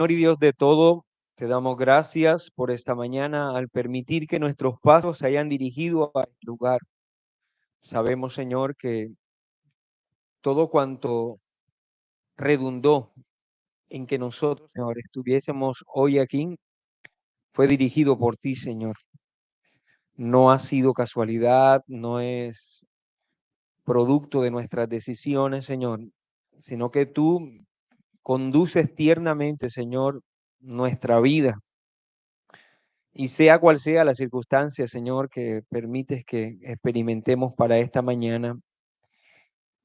Señor y Dios de todo, te damos gracias por esta mañana al permitir que nuestros pasos se hayan dirigido a este lugar. Sabemos, Señor, que todo cuanto redundó en que nosotros, Señor, estuviésemos hoy aquí, fue dirigido por ti, Señor. No ha sido casualidad, no es producto de nuestras decisiones, Señor, sino que tú conduces tiernamente, Señor, nuestra vida. Y sea cual sea la circunstancia, Señor, que permites que experimentemos para esta mañana,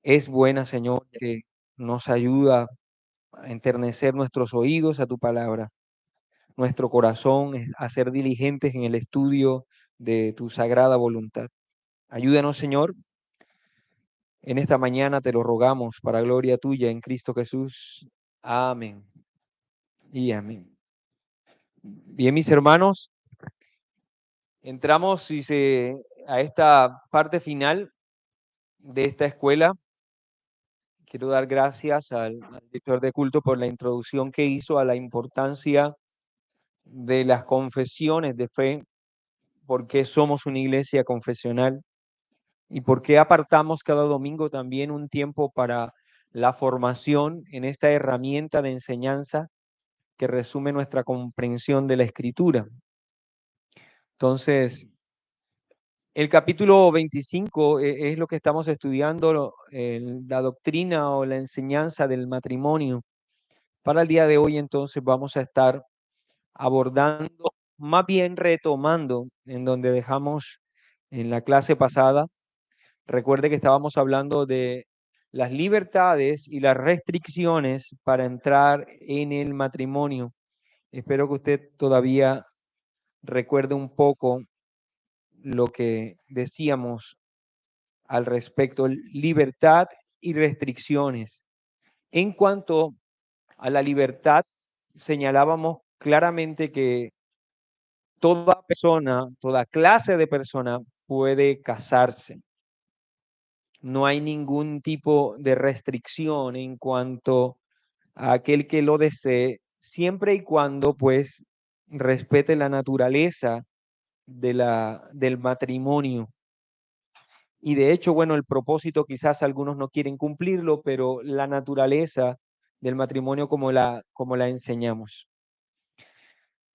es buena, Señor, que nos ayuda a enternecer nuestros oídos a tu palabra, nuestro corazón a ser diligentes en el estudio de tu sagrada voluntad. Ayúdanos, Señor, en esta mañana te lo rogamos para gloria tuya en Cristo Jesús. Amén y amén. Bien, mis hermanos, entramos a esta parte final de esta escuela. Quiero dar gracias al director de culto por la introducción que hizo a la importancia de las confesiones de fe, por qué somos una iglesia confesional y por qué apartamos cada domingo también un tiempo para la formación en esta herramienta de enseñanza que resume nuestra comprensión de la Escritura. Entonces, el capítulo 25 es lo que estamos estudiando, la doctrina o la enseñanza del matrimonio. Para el día de hoy, entonces, vamos a estar abordando, más bien retomando en donde dejamos en la clase pasada. Recuerde que estábamos hablando de las libertades y las restricciones para entrar en el matrimonio. Espero que usted todavía recuerde un poco lo que decíamos al respecto, libertad y restricciones. En cuanto a la libertad, señalábamos claramente que toda persona, toda clase de persona puede casarse. No hay ningún tipo de restricción en cuanto a aquel que lo desee, siempre y cuando pues respete la naturaleza del matrimonio. Y de hecho, bueno, el propósito quizás algunos no quieren cumplirlo, pero la naturaleza del matrimonio como la enseñamos.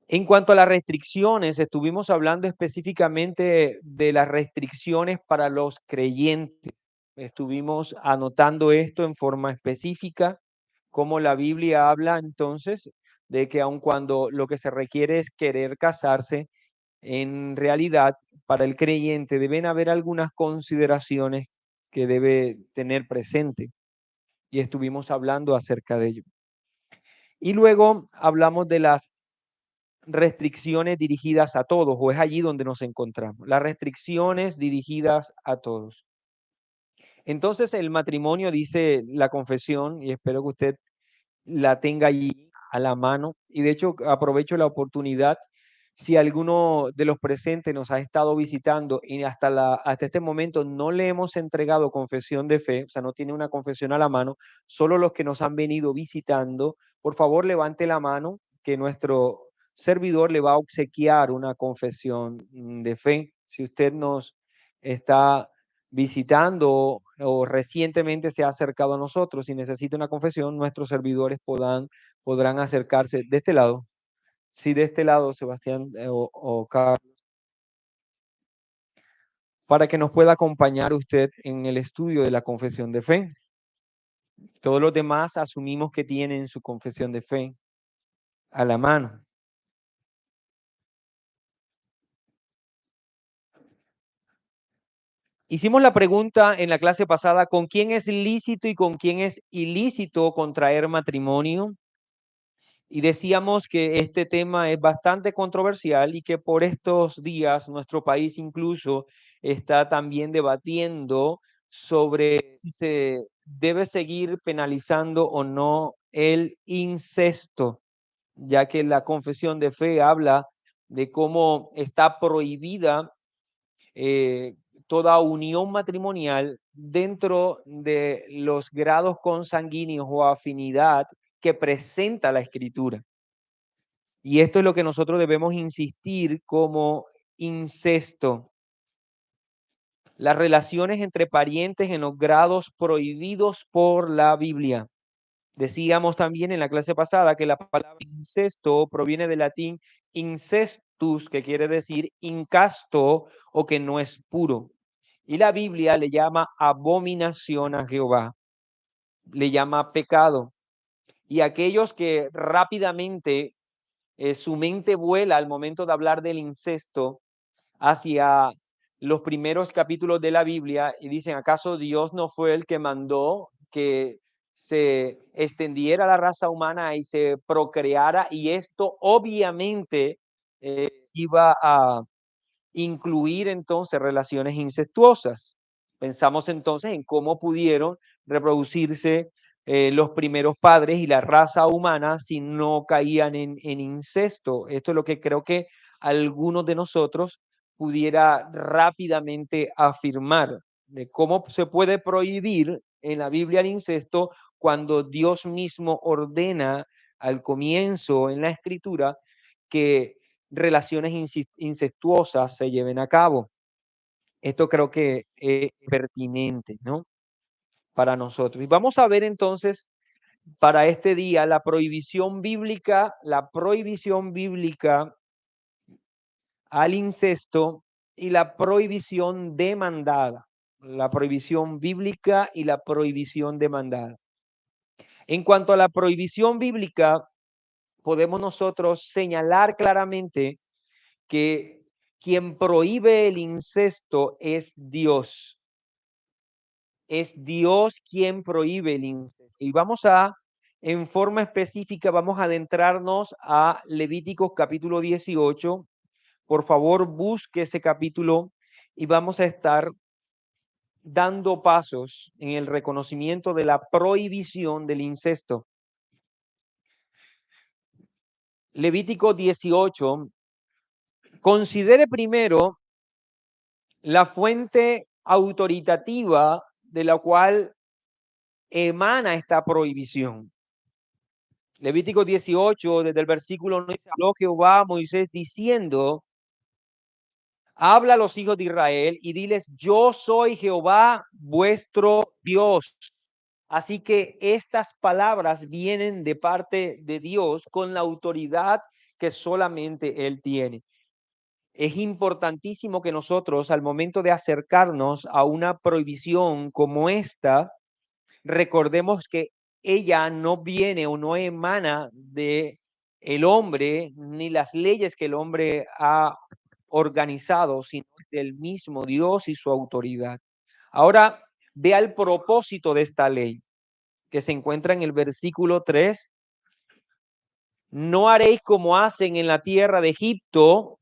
En cuanto a las restricciones, estuvimos hablando específicamente de las restricciones para los creyentes. Estuvimos anotando esto en forma específica, como la Biblia habla entonces de que aun cuando lo que se requiere es querer casarse, en realidad para el creyente deben haber algunas consideraciones que debe tener presente y estuvimos hablando acerca de ello. Y luego hablamos de las restricciones dirigidas a todos, o es allí donde nos encontramos, las restricciones dirigidas a todos. Entonces el matrimonio, dice la confesión, y espero que usted la tenga allí a la mano, y de hecho aprovecho la oportunidad, si alguno de los presentes nos ha estado visitando y hasta este momento no le hemos entregado confesión de fe, o sea, no tiene una confesión a la mano, solo los que nos han venido visitando, por favor levante la mano, que nuestro servidor le va a obsequiar una confesión de fe. Si usted nos está visitando o recientemente se ha acercado a nosotros y necesita una confesión, nuestros servidores podrán acercarse de este lado. Sí, de este lado, Sebastián o Carlos, para que nos pueda acompañar usted en el estudio de la confesión de fe. Todos los demás asumimos que tienen su confesión de fe a la mano. Hicimos la pregunta en la clase pasada, ¿con quién es lícito y con quién es ilícito contraer matrimonio? Y decíamos que este tema es bastante controversial y que por estos días nuestro país incluso está también debatiendo sobre si se debe seguir penalizando o no el incesto, ya que la confesión de fe habla de cómo está prohibida eh, toda unión matrimonial dentro de los grados consanguíneos o afinidad que presenta la Escritura. Y esto es lo que nosotros debemos insistir como incesto. Las relaciones entre parientes en los grados prohibidos por la Biblia. Decíamos también en la clase pasada que la palabra incesto proviene del latín incestus, que quiere decir incasto o que no es puro. Y la Biblia le llama abominación a Jehová, le llama pecado. Y aquellos que rápidamente su mente vuela al momento de hablar del incesto hacia los primeros capítulos de la Biblia y dicen, ¿acaso Dios no fue el que mandó que se extendiera la raza humana y se procreara? Y esto obviamente iba a incluir entonces relaciones incestuosas. Pensamos entonces en cómo pudieron reproducirse los primeros padres y la raza humana si no caían en incesto. Esto es lo que creo que algunos de nosotros pudiera rápidamente afirmar de cómo se puede prohibir en la Biblia el incesto cuando Dios mismo ordena al comienzo en la escritura que relaciones incestuosas se lleven a cabo. Esto creo que es pertinente, ¿no? Para nosotros. Y vamos a ver entonces para este día la prohibición bíblica al incesto y la prohibición demandada. La prohibición bíblica y la prohibición demandada. En cuanto a la prohibición bíblica, podemos nosotros señalar claramente que quien prohíbe el incesto es Dios. Es Dios quien prohíbe el incesto. Y en forma específica, vamos a adentrarnos a Levíticos capítulo 18. Por favor, busque ese capítulo y vamos a estar dando pasos en el reconocimiento de la prohibición del incesto. Levítico 18. Considere primero la fuente autoritativa de la cual emana esta prohibición. Levítico 18, desde el versículo 9, habló Jehová a Moisés diciendo, habla a los hijos de Israel y diles, yo soy Jehová vuestro Dios. Así que estas palabras vienen de parte de Dios con la autoridad que solamente Él tiene. Es importantísimo que nosotros, al momento de acercarnos a una prohibición como esta, recordemos que ella no viene o no emana de el hombre ni las leyes que el hombre ha organizado, sino del mismo Dios y su autoridad. Ahora, vea el propósito de esta ley, que se encuentra en el versículo 3. No haréis como hacen en la tierra de Egipto,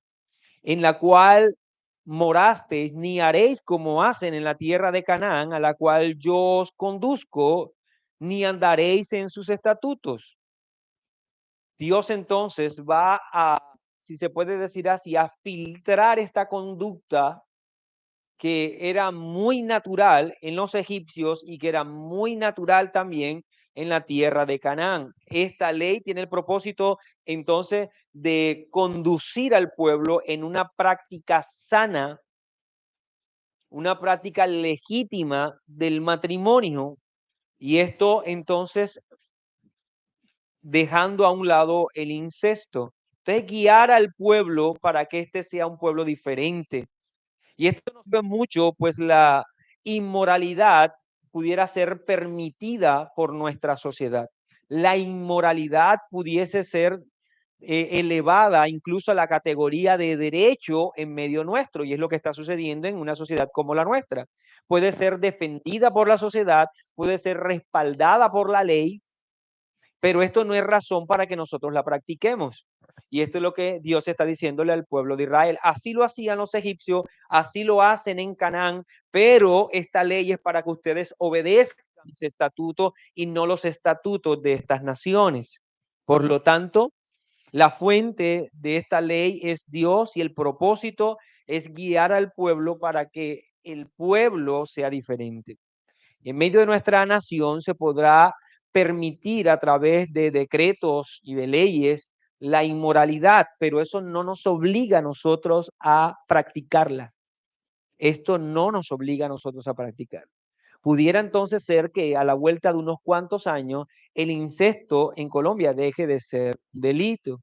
en la cual morasteis, ni haréis como hacen en la tierra de Canaán, a la cual yo os conduzco, ni andaréis en sus estatutos. Dios entonces va a, si se puede decir así, a filtrar esta conducta que era muy natural en los egipcios y que era muy natural también en la tierra de Canaán. Esta ley tiene el propósito entonces de conducir al pueblo en una práctica sana, una práctica legítima del matrimonio, y esto entonces dejando a un lado el incesto. Entonces guiar al pueblo para que éste sea un pueblo diferente. Y esto nos ve mucho, pues la inmoralidad pudiera ser permitida por nuestra sociedad. La inmoralidad pudiese ser elevada incluso a la categoría de derecho en medio nuestro, y es lo que está sucediendo en una sociedad como la nuestra. Puede ser defendida por la sociedad, puede ser respaldada por la ley, pero esto no es razón para que nosotros la practiquemos. Y esto es lo que Dios está diciéndole al pueblo de Israel. Así lo hacían los egipcios, así lo hacen en Canaán, pero esta ley es para que ustedes obedezcan mis estatutos y no los estatutos de estas naciones. Por lo tanto, la fuente de esta ley es Dios y el propósito es guiar al pueblo para que el pueblo sea diferente. En medio de nuestra nación se podrá permitir a través de decretos y de leyes la inmoralidad, pero eso no nos obliga a nosotros a practicarla. Esto no nos obliga a nosotros a practicar. Pudiera entonces ser que a la vuelta de unos cuantos años el incesto en Colombia deje de ser delito,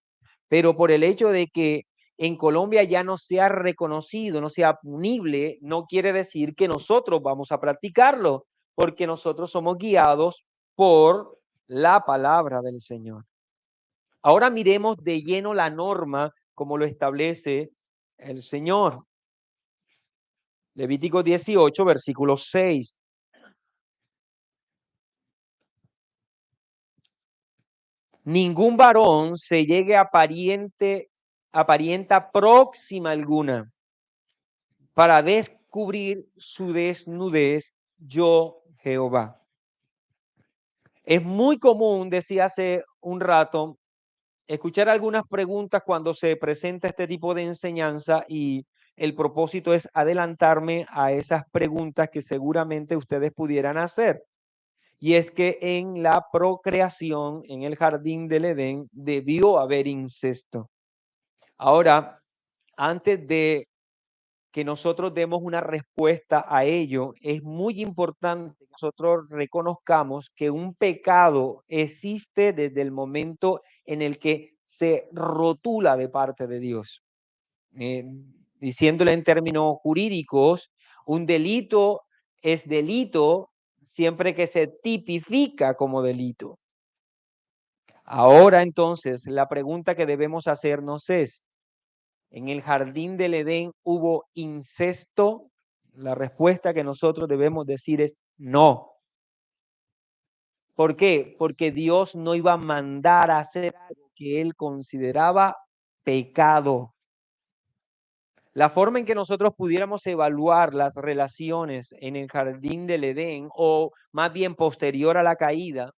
pero por el hecho de que en Colombia ya no sea reconocido, no sea punible, no quiere decir que nosotros vamos a practicarlo, porque nosotros somos guiados por la palabra del Señor. Ahora miremos de lleno la norma como lo establece el Señor. Levítico 18, versículo 6. Ningún varón se llegue a parienta próxima alguna para descubrir su desnudez, yo Jehová. Es muy común, decía hace un rato, escuchar algunas preguntas cuando se presenta este tipo de enseñanza, y el propósito es adelantarme a esas preguntas que seguramente ustedes pudieran hacer. Y es que en la procreación, en el jardín del Edén, debió haber incesto. Ahora, antes de que nosotros demos una respuesta a ello, es muy importante que nosotros reconozcamos que un pecado existe desde el momento en el que se rotula de parte de Dios. Diciéndole en términos jurídicos, un delito es delito siempre que se tipifica como delito. Ahora entonces, la pregunta que debemos hacernos es, ¿en el jardín del Edén hubo incesto? La respuesta que nosotros debemos decir es no. ¿Por qué? Porque Dios no iba a mandar a hacer algo que él consideraba pecado. La forma en que nosotros pudiéramos evaluar las relaciones en el jardín del Edén, o más bien posterior a la caída,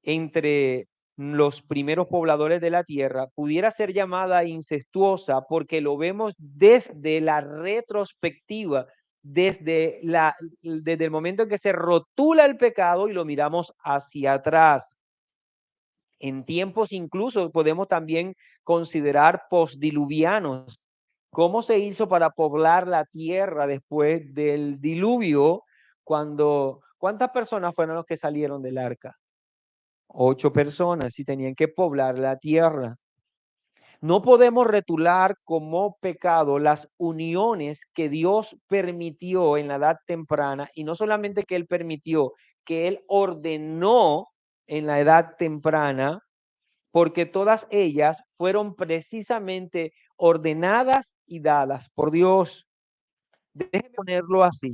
entre los primeros pobladores de la tierra, pudiera ser llamada incestuosa porque lo vemos desde la retrospectiva, desde el momento en que se rotula el pecado y lo miramos hacia atrás. En tiempos incluso podemos también considerar postdiluvianos. ¿Cómo se hizo para poblar la tierra después del diluvio? ¿Cuántas personas fueron los que salieron del arca? 8 personas y tenían que poblar la tierra. No podemos retular como pecado las uniones que Dios permitió en la edad temprana, y no solamente que Él permitió, que Él ordenó en la edad temprana, porque todas ellas fueron precisamente ordenadas y dadas por Dios. Déjeme ponerlo así.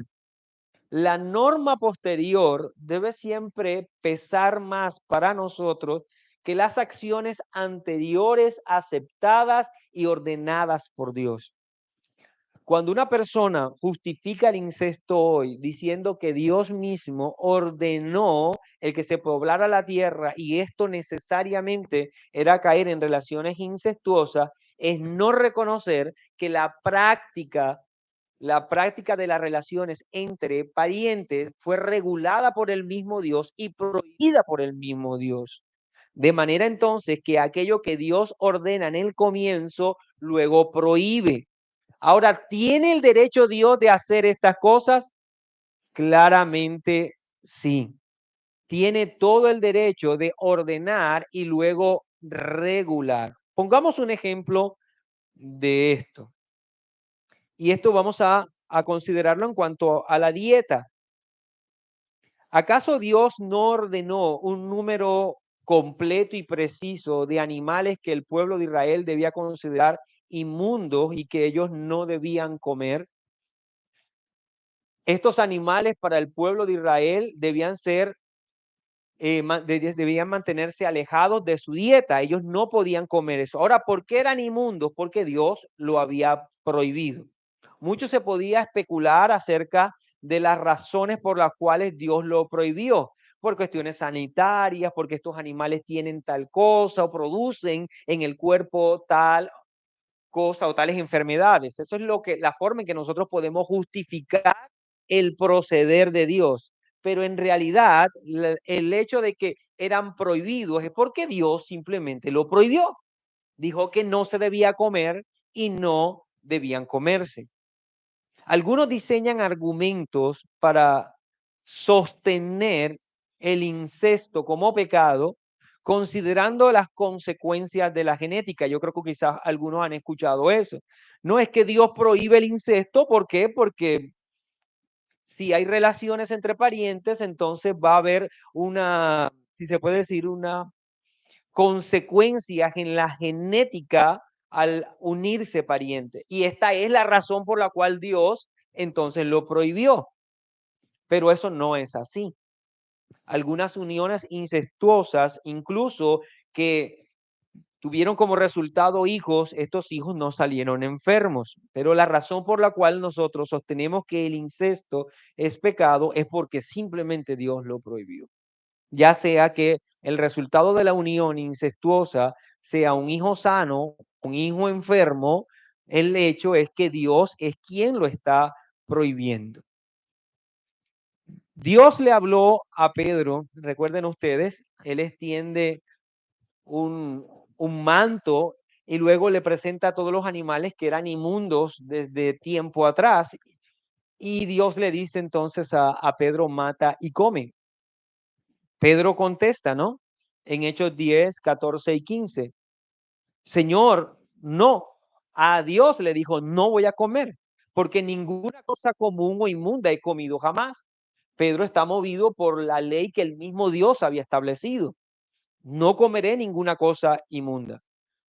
La norma posterior debe siempre pesar más para nosotros que las acciones anteriores aceptadas y ordenadas por Dios. Cuando una persona justifica el incesto hoy diciendo que Dios mismo ordenó el que se poblara la tierra y esto necesariamente era caer en relaciones incestuosas, es no reconocer que la práctica de las relaciones entre parientes fue regulada por el mismo Dios y prohibida por el mismo Dios. De manera entonces que aquello que Dios ordena en el comienzo, luego prohíbe. Ahora, ¿tiene el derecho Dios de hacer estas cosas? Claramente sí. Tiene todo el derecho de ordenar y luego regular. Pongamos un ejemplo de esto. Y esto vamos a considerarlo en cuanto a la dieta. ¿Acaso Dios no ordenó un número completo y preciso de animales que el pueblo de Israel debía considerar inmundos y que ellos no debían comer? Estos animales para el pueblo de Israel debían debían mantenerse alejados de su dieta. Ellos no podían comer eso. Ahora, ¿por qué eran inmundos? Porque Dios lo había prohibido. Mucho se podía especular acerca de las razones por las cuales Dios lo prohibió, por cuestiones sanitarias, porque estos animales tienen tal cosa o producen en el cuerpo tal cosa o tales enfermedades. Eso es la forma en que nosotros podemos justificar el proceder de Dios. Pero en realidad, el hecho de que eran prohibidos es porque Dios simplemente lo prohibió. Dijo que no se debía comer y no debían comerse. Algunos diseñan argumentos para sostener el incesto como pecado, considerando las consecuencias de la genética. Yo creo que quizás algunos han escuchado eso. No es que Dios prohíbe el incesto, ¿por qué? Porque si hay relaciones entre parientes, entonces va a haber una, si se puede decir, una consecuencias en la genética al unirse parientes. Y esta es la razón por la cual Dios entonces lo prohibió. Pero eso no es así. Algunas uniones incestuosas, incluso que tuvieron como resultado hijos, estos hijos no salieron enfermos. Pero la razón por la cual nosotros sostenemos que el incesto es pecado es porque simplemente Dios lo prohibió. Ya sea que el resultado de la unión incestuosa sea un hijo sano, un hijo enfermo, el hecho es que Dios es quien lo está prohibiendo. Dios le habló a Pedro, recuerden ustedes, él extiende un manto y luego le presenta a todos los animales que eran inmundos desde tiempo atrás. Y Dios le dice entonces a Pedro, mata y come. Pedro contesta, ¿no? En Hechos 10, 14 y 15. Señor, no. A Dios le dijo, no voy a comer, porque ninguna cosa común o inmunda he comido jamás. Pedro está movido por la ley que el mismo Dios había establecido. No comeré ninguna cosa inmunda.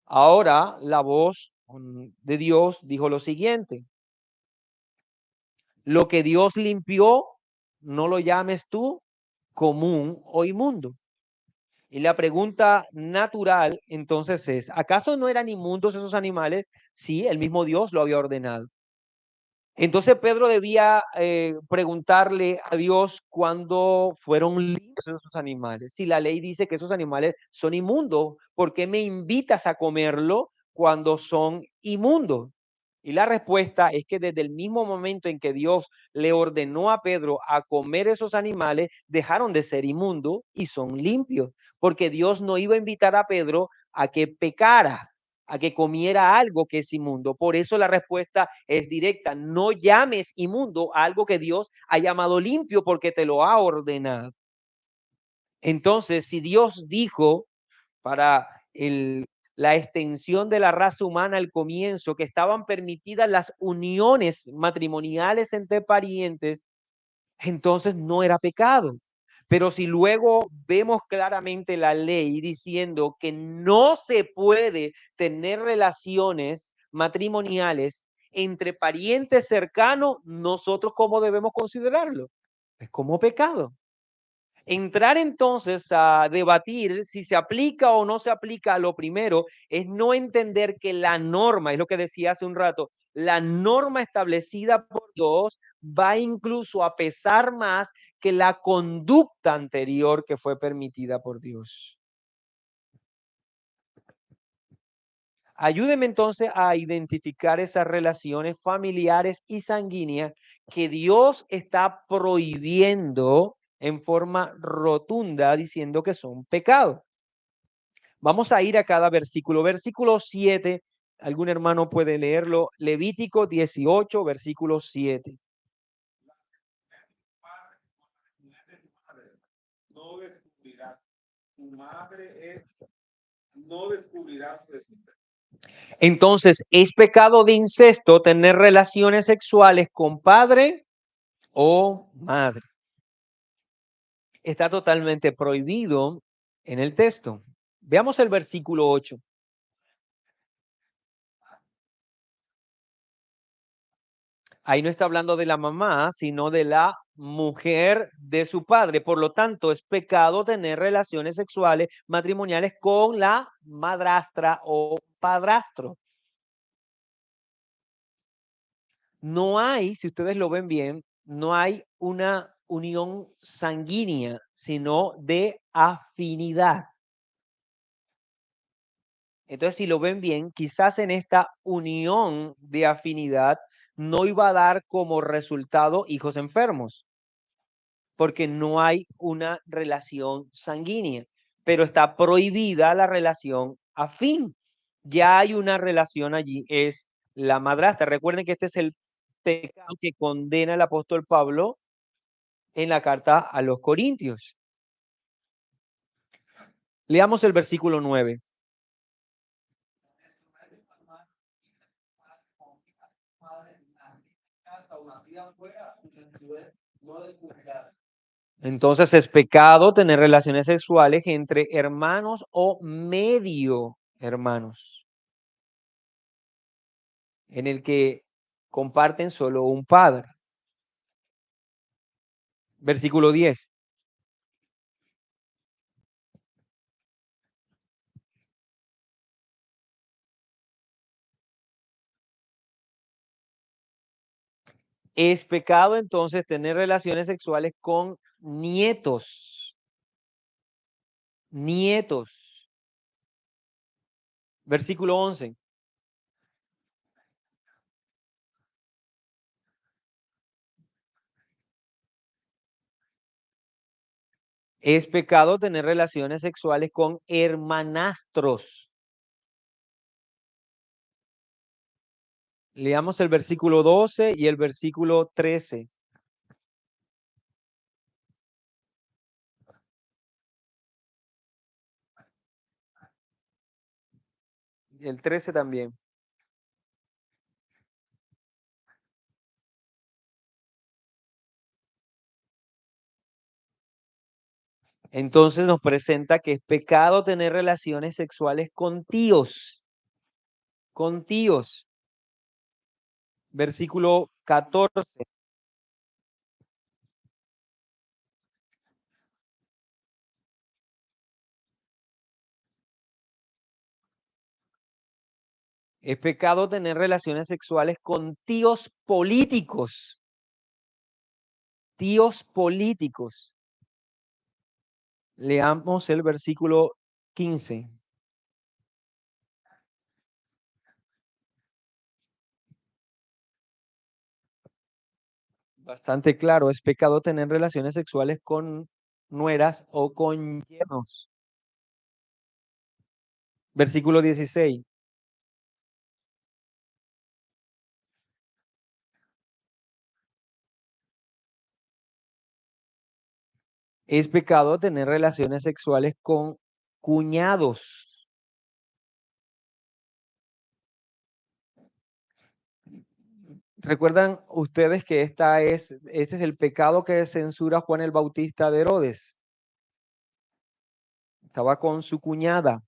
Ahora la voz de Dios dijo lo siguiente: lo que Dios limpió, no lo llames tú común o inmundo. Y la pregunta natural entonces es, ¿acaso no eran inmundos esos animales? Sí, el mismo Dios lo había ordenado. Entonces Pedro debía preguntarle a Dios cuándo fueron limpios esos animales. Si la ley dice que esos animales son inmundos, ¿por qué me invitas a comerlo cuando son inmundos? Y la respuesta es que desde el mismo momento en que Dios le ordenó a Pedro a comer esos animales, dejaron de ser inmundos y son limpios, porque Dios no iba a invitar a Pedro a que pecara, a que comiera algo que es inmundo. Por eso la respuesta es directa: no llames inmundo a algo que Dios ha llamado limpio porque te lo ha ordenado. Entonces, si Dios dijo para la extensión de la raza humana al comienzo que estaban permitidas las uniones matrimoniales entre parientes, entonces no era pecado. Pero si luego vemos claramente la ley diciendo que no se puede tener relaciones matrimoniales entre parientes cercanos, nosotros ¿cómo debemos considerarlo? Es como pecado. Entrar entonces a debatir si se aplica o no se aplica, lo primero es no entender que la norma, es lo que decía hace un rato, la norma establecida por Dios va incluso a pesar más que la conducta anterior que fue permitida por Dios. Ayúdeme entonces a identificar esas relaciones familiares y sanguíneas que Dios está prohibiendo en forma rotunda, diciendo que son pecados. Vamos a ir a cada versículo. Versículo 7, algún hermano puede leerlo. Levítico 18, versículo 7. No descubrirá. Su madre es, no descubrirá su descendencia. Entonces, ¿es pecado de incesto tener relaciones sexuales con padre o madre? Está totalmente prohibido en el texto. Veamos el versículo 8. Ahí no está hablando de la mamá, sino de la mujer de su padre. Por lo tanto, es pecado tener relaciones sexuales matrimoniales con la madrastra o padrastro. No hay, si ustedes lo ven bien, no hay una unión sanguínea, sino de afinidad. Entonces, si lo ven bien, quizás en esta unión de afinidad no iba a dar como resultado hijos enfermos, porque no hay una relación sanguínea. pero está prohibida la relación afín. Ya hay una relación allí, es la madrastra. Recuerden que este es el pecado que condena el apóstol Pablo en la carta a los Corintios. Leamos el versículo 9. Entonces es pecado tener relaciones sexuales entre hermanos o medio hermanos, en el que comparten solo un padre. Versículo 10. Es pecado entonces tener relaciones sexuales con nietos. Nietos. Versículo 11. Es pecado tener relaciones sexuales con hermanastros. Leamos el versículo 12 y el versículo 13. El 13 también. Entonces nos presenta que es pecado tener relaciones sexuales con tíos. Con tíos. Versículo 14. Es pecado tener relaciones sexuales con tíos políticos. Tíos políticos. Leamos el versículo 15. Bastante claro, es pecado tener relaciones sexuales con nueras o con yernos. Versículo 16. Es pecado tener relaciones sexuales con cuñados. ¿Recuerdan ustedes que este es el pecado que censura Juan el Bautista de Herodes? Estaba con su cuñada.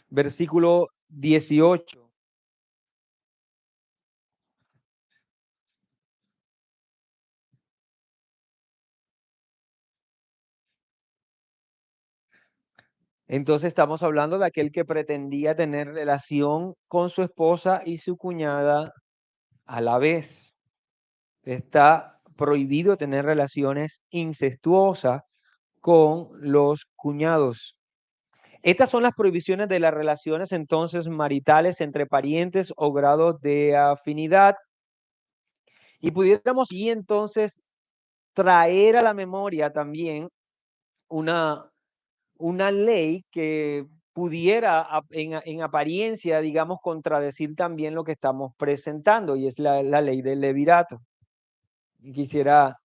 Versículo 18. Entonces estamos hablando de aquel que pretendía tener relación con su esposa y su cuñada a la vez. Está prohibido tener relaciones incestuosas con los cuñados. Estas son las prohibiciones de las relaciones entonces maritales entre parientes o grados de afinidad. Y pudiéramos y entonces traer a la memoria también una, una ley que pudiera en apariencia, digamos, contradecir también lo que estamos presentando, y es la ley del levirato. Quisiera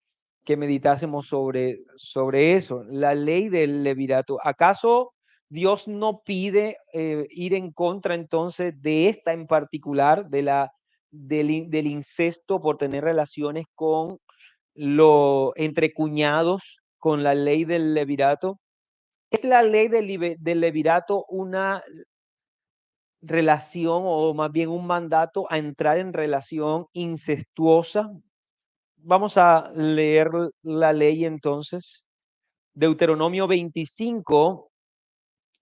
que meditásemos sobre eso, la ley del levirato. ¿Acaso Dios no pide ir en contra entonces de esta en particular, del incesto por tener relaciones entre cuñados, con la ley del levirato? ¿Es la ley del levirato una relación o más bien un mandato a entrar en relación incestuosa? Vamos a leer la ley entonces. Deuteronomio 25,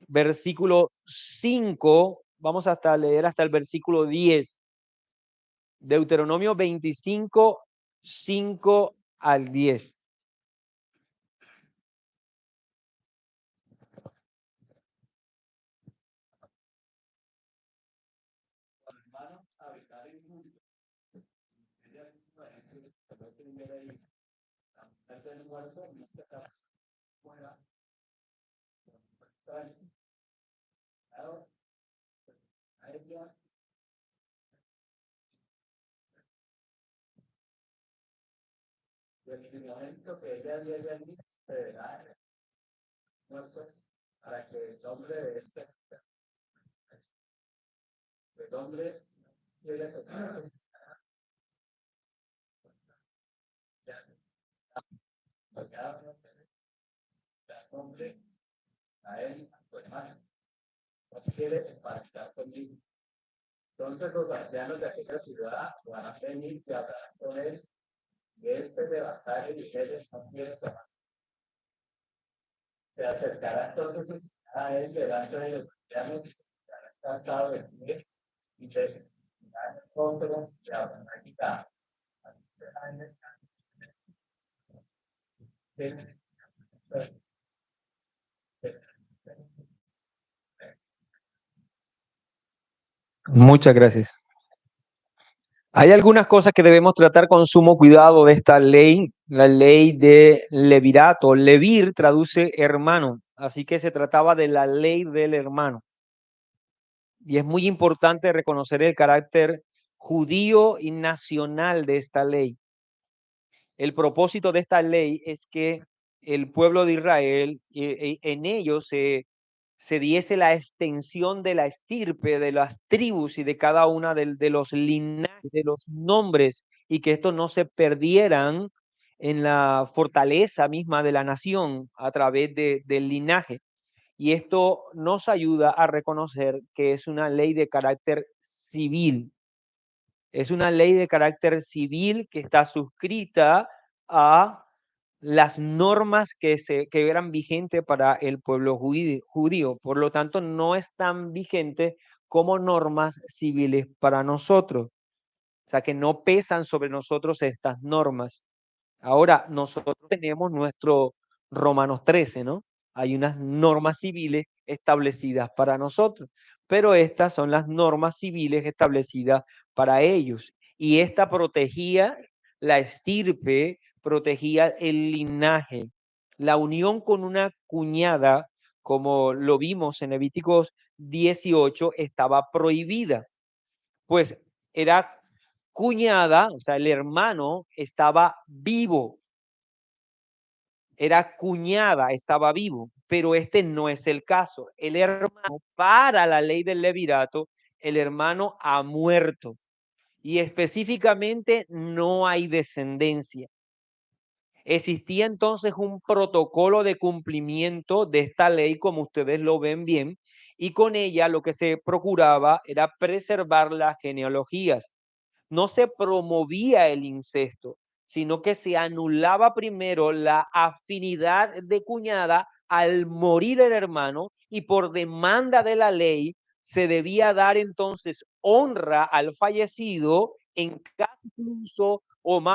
versículo 5. Vamos hasta leer hasta el versículo 10. Deuteronomio 25, 5 al 10. el momento que ella llegue allí, se da muerto para que el hombre de el hombre llegue a tocar el hombre a él, a su hermano, no quiere emparentar conmigo. Entonces los ancianos de aquella ciudad van a venir y hablarán con él, y este se bajará y dice, no quiere tomar. Se acercará entonces a él delante de los ancianos que estarán cansados de mí y se dirán entonces se habrán quitado. Muchas gracias. Hay algunas cosas que debemos tratar con sumo cuidado de esta ley, la ley de levirato. Levir traduce hermano, así que se trataba de la ley del hermano. Y es muy importante reconocer el carácter judío y nacional de esta ley. El propósito de esta ley es que el pueblo de Israel, en ellos se diese la extensión de la estirpe, de las tribus y de cada una de los linajes, de los nombres, y que estos no se perdieran en la fortaleza misma de la nación a través del linaje. Y esto nos ayuda a reconocer que es una ley de carácter civil. Es una ley de carácter civil que está suscrita a las normas que eran vigentes para el pueblo judío. Por lo tanto, no están vigentes como normas civiles para nosotros. O sea, que no pesan sobre nosotros estas normas. Ahora, nosotros tenemos nuestro Romanos 13, ¿no? Hay unas normas civiles establecidas para nosotros, pero estas son las normas civiles establecidas para ellos. Y esta protegía la estirpe, protegía el linaje. La unión con una cuñada, como lo vimos en Levíticos 18, estaba prohibida, pues era cuñada, o sea, el hermano estaba vivo, era cuñada, estaba vivo, pero este no es el caso. El hermano, para la ley del levirato, el hermano ha muerto y específicamente no hay descendencia. Existía entonces un protocolo de cumplimiento de esta ley, como ustedes lo ven bien, y con ella lo que se procuraba era preservar las genealogías. No se promovía el incesto, sino que se anulaba primero la afinidad de cuñada al morir el hermano, y por demanda de la ley se debía dar entonces honra al fallecido en caso incluso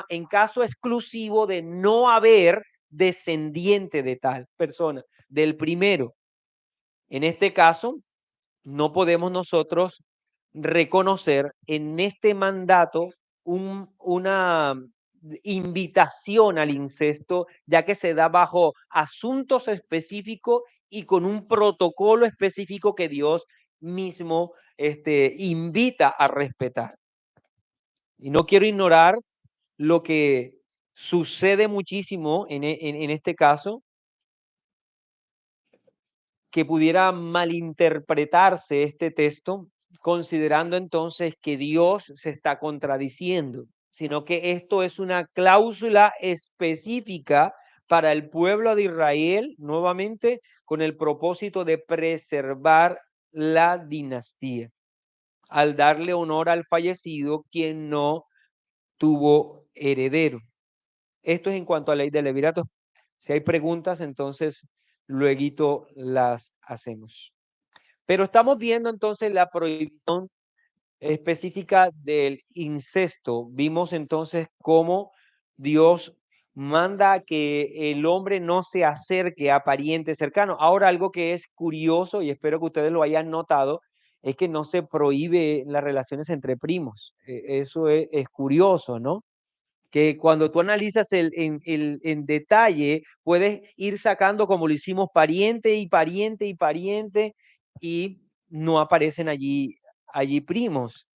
en caso exclusivo de no haber descendiente de tal persona, del primero. En este caso, no podemos nosotros reconocer en este mandato una invitación al incesto, ya que se da bajo asuntos específicos y con un protocolo específico que Dios mismo invita a respetar. Y no quiero ignorar lo que sucede muchísimo en este caso, que pudiera malinterpretarse este texto, considerando entonces que Dios se está contradiciendo, sino que esto es una cláusula específica para el pueblo de Israel, nuevamente con el propósito de preservar la dinastía, al darle honor al fallecido quien no tuvo heredero. Esto es en cuanto a la ley del levirato. Si hay preguntas, entonces luego las hacemos. Pero estamos viendo entonces la prohibición específica del incesto. Vimos entonces cómo Dios manda que el hombre no se acerque a parientes cercanos. Ahora, algo que es curioso, y espero que ustedes lo hayan notado, es que no se prohíbe las relaciones entre primos. Eso es curioso, ¿no? que cuando tú analizas en detalle, puedes ir sacando, como lo hicimos, pariente y pariente y pariente, y no aparecen allí primos.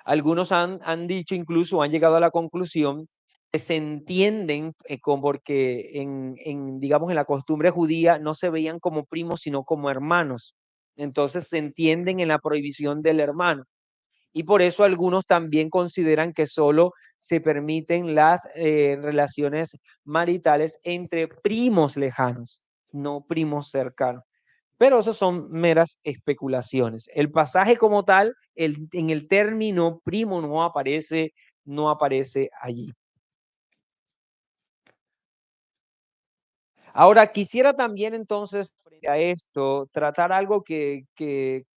Algunos han dicho, incluso han llegado a la conclusión que se entienden porque digamos, en la costumbre judía no se veían como primos, sino como hermanos. Entonces se entienden en la prohibición del hermano. Y por eso algunos también consideran que solo se permiten las relaciones maritales entre primos lejanos, no primos cercanos. Pero eso son meras especulaciones. El pasaje como tal, en el término primo no aparece allí. Ahora, quisiera también entonces, frente a esto, tratar algo que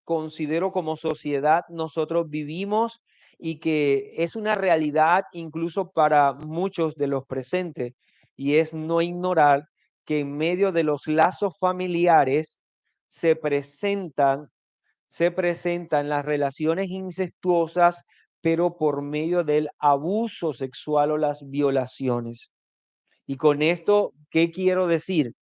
considero como sociedad nosotros vivimos y que es una realidad incluso para muchos de los presentes, y es no ignorar que en medio de los lazos familiares se presentan, se presentan las relaciones incestuosas, pero por medio del abuso sexual o las violaciones. Y con esto, ¿qué quiero decir?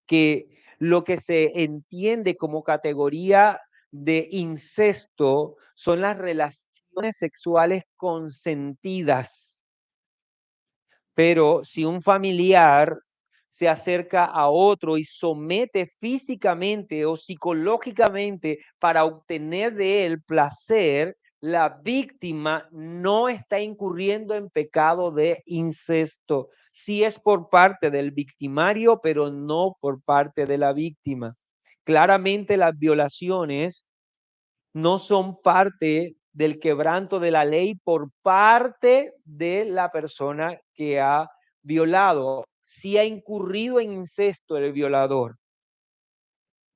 Que lo que se entiende como categoría de incesto son las relaciones sexuales consentidas. Pero si un familiar se acerca a otro y somete físicamente o psicológicamente para obtener de él placer, la víctima no está incurriendo en pecado de incesto. Sí es por parte del victimario, pero no por parte de la víctima. Claramente las violaciones no son parte del quebranto de la ley por parte de la persona que ha violado. Si ha incurrido en incesto el violador,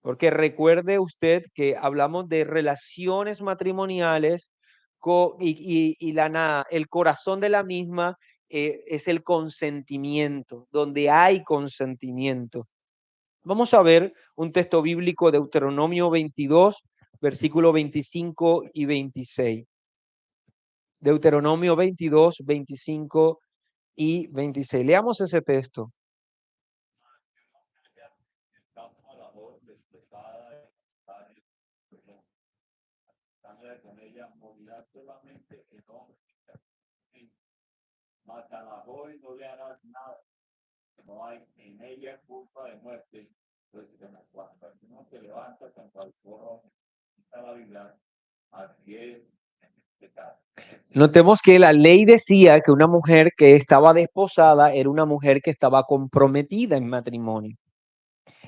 porque recuerde usted que hablamos de relaciones matrimoniales el corazón de la misma es el consentimiento, donde hay consentimiento. Vamos a ver un texto bíblico, Deuteronomio 22, versículo 25 y 26. Deuteronomio 22, 25 y 26. Leamos ese texto. Con ella morirá solamente el hombre. Mas a la joven no le harás nada. No hay en ella culpa de muerte. Pues cuando no se levanta contra el foro, está la Biblia, así es en este caso. Notemos que la ley decía que una mujer que estaba desposada era una mujer que estaba comprometida en matrimonio.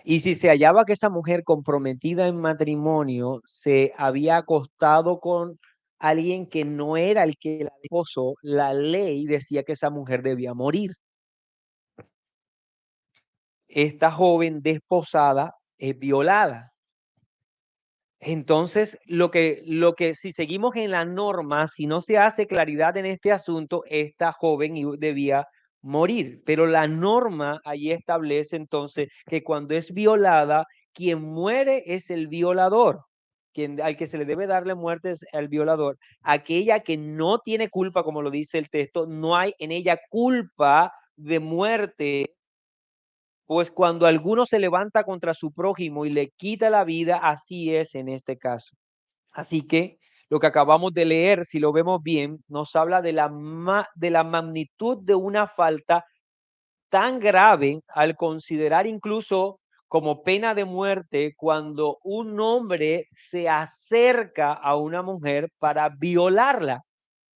Y si se hallaba que esa mujer comprometida en matrimonio se había acostado con alguien que no era el que la desposó, la ley decía que esa mujer debía morir. Esta joven desposada es violada. Entonces, lo que si seguimos en la norma, si no se hace claridad en este asunto, esta joven debía morir. Pero la norma allí establece entonces que cuando es violada, quien muere es el violador. Al que se le debe darle muerte es el violador. Aquella que no tiene culpa, como lo dice el texto, no hay en ella culpa de muerte. Pues cuando alguno se levanta contra su prójimo y le quita la vida, así es en este caso. Así que lo que acabamos de leer, si lo vemos bien, nos habla de la magnitud de una falta tan grave al considerar incluso como pena de muerte cuando un hombre se acerca a una mujer para violarla.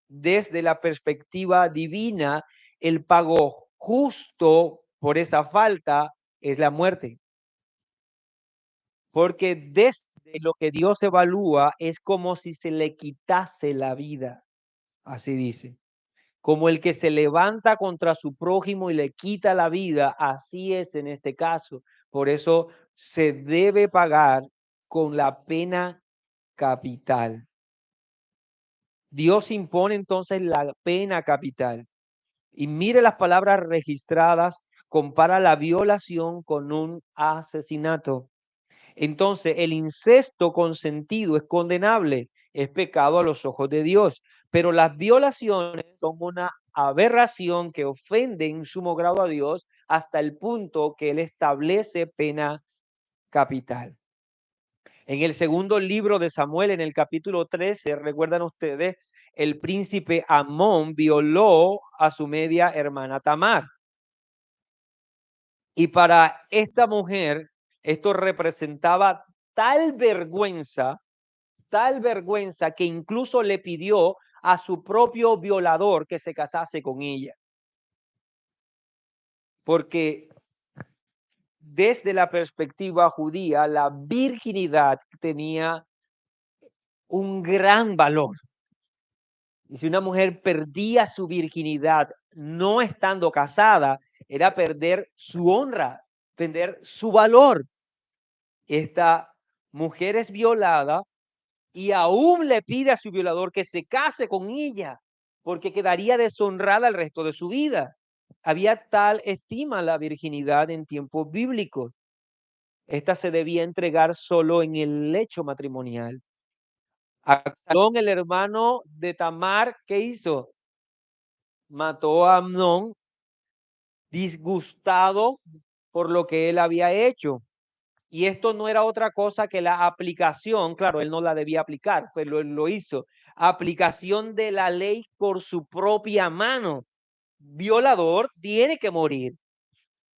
Desde la perspectiva divina, el pago justo por esa falta es la muerte. Porque desde lo que Dios evalúa es como si se le quitase la vida. Así dice. Como el que se levanta contra su prójimo y le quita la vida, así es en este caso. Por eso se debe pagar con la pena capital. Dios impone entonces la pena capital. Y mire las palabras registradas, compara la violación con un asesinato. Entonces, el incesto consentido es condenable, es pecado a los ojos de Dios, pero las violaciones son una aberración que ofende en sumo grado a Dios hasta el punto que él establece pena capital. En el segundo libro de Samuel, en el capítulo 13, recuerdan ustedes, el príncipe Amón violó a su media hermana Tamar. Y para esta mujer, esto representaba tal vergüenza que incluso le pidió a su propio violador que se casase con ella. Porque desde la perspectiva judía, la virginidad tenía un gran valor. Y si una mujer perdía su virginidad no estando casada, era perder su honra, perder su valor. Esta mujer es violada y aún le pide a su violador que se case con ella, porque quedaría deshonrada el resto de su vida. Había tal estima la virginidad en tiempos bíblicos. Esta se debía entregar solo en el lecho matrimonial. Absalón, el hermano de Tamar, ¿qué hizo? Mató a Amnón, disgustado por lo que él había hecho. Y esto no era otra cosa que la aplicación, claro, él no la debía aplicar, pero él lo hizo, aplicación de la ley por su propia mano. Violador tiene que morir.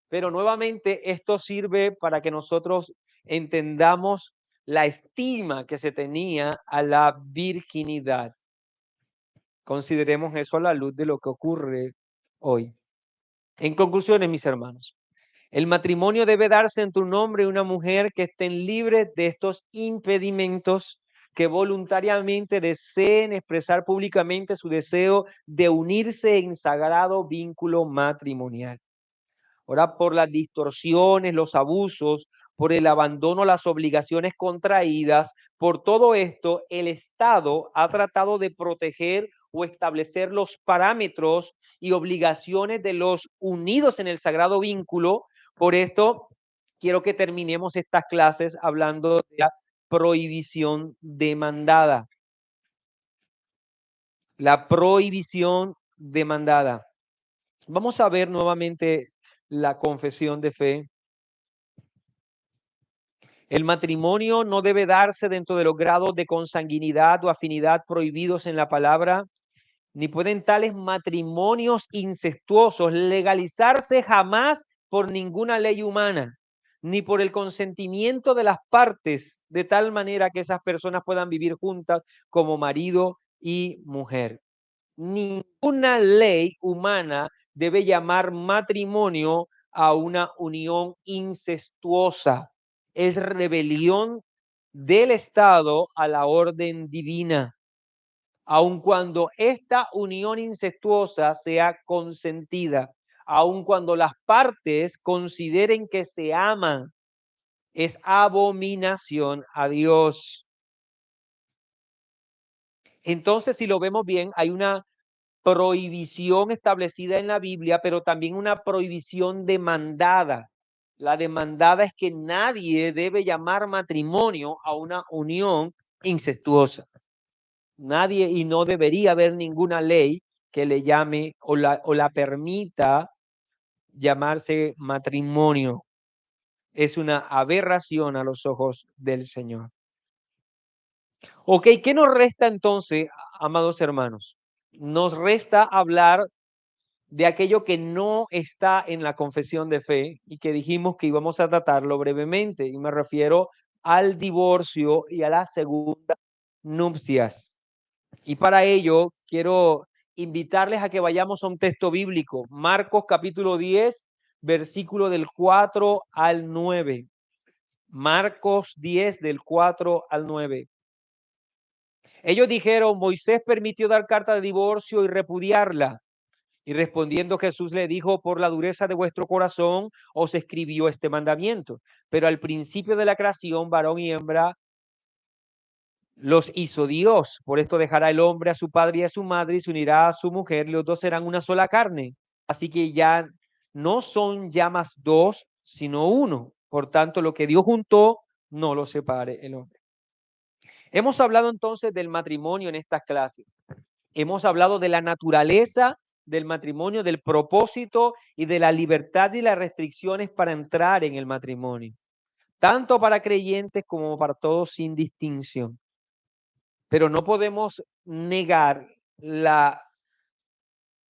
Pero nuevamente esto sirve para que nosotros entendamos la estima que se tenía a la virginidad. Consideremos eso a la luz de lo que ocurre hoy. En conclusiones, mis hermanos, el matrimonio debe darse entre un hombre y una mujer que estén libres de estos impedimentos, que voluntariamente deseen expresar públicamente su deseo de unirse en sagrado vínculo matrimonial. Ahora, por las distorsiones, los abusos, por el abandono, las obligaciones contraídas, por todo esto, el Estado ha tratado de proteger o establecer los parámetros y obligaciones de los unidos en el sagrado vínculo. Por esto, quiero que terminemos estas clases hablando de la prohibición demandada. La prohibición demandada. Vamos a ver nuevamente la confesión de fe. El matrimonio no debe darse dentro de los grados de consanguinidad o afinidad prohibidos en la palabra, ni pueden tales matrimonios incestuosos legalizarse jamás por ninguna ley humana, ni por el consentimiento de las partes, de tal manera que esas personas puedan vivir juntas como marido y mujer. Ninguna ley humana debe llamar matrimonio a una unión incestuosa. Es rebelión del Estado a la orden divina, aun cuando esta unión incestuosa sea consentida, aun cuando las partes consideren que se aman, es abominación a Dios. Entonces, si lo vemos bien, hay una prohibición establecida en la Biblia, pero también una prohibición demandada. La demandada es que nadie debe llamar matrimonio a una unión incestuosa. Nadie, y no debería haber ninguna ley que le llame o la permita llamarse matrimonio. Es una aberración a los ojos del Señor. Ok, ¿qué nos resta entonces, amados hermanos? Nos resta hablar de aquello que no está en la confesión de fe y que dijimos que íbamos a tratarlo brevemente, y me refiero al divorcio y a las segundas nupcias. Y para ello quiero invitarles a que vayamos a un texto bíblico, Marcos capítulo 10, versículo del 4 al 9. Marcos 10 del 4 al 9. Ellos dijeron: Moisés permitió dar carta de divorcio y repudiarla. Y respondiendo Jesús le dijo: por la dureza de vuestro corazón os escribió este mandamiento. Pero al principio de la creación, varón y hembra los hizo Dios. Por esto dejará el hombre a su padre y a su madre y se unirá a su mujer. Los dos serán una sola carne. Así que ya no son ya más dos, sino uno. Por tanto, lo que Dios juntó, no lo separe el hombre. Hemos hablado entonces del matrimonio en estas clases. Hemos hablado de la naturaleza del matrimonio, del propósito y de la libertad y las restricciones para entrar en el matrimonio, tanto para creyentes como para todos sin distinción. Pero no podemos negar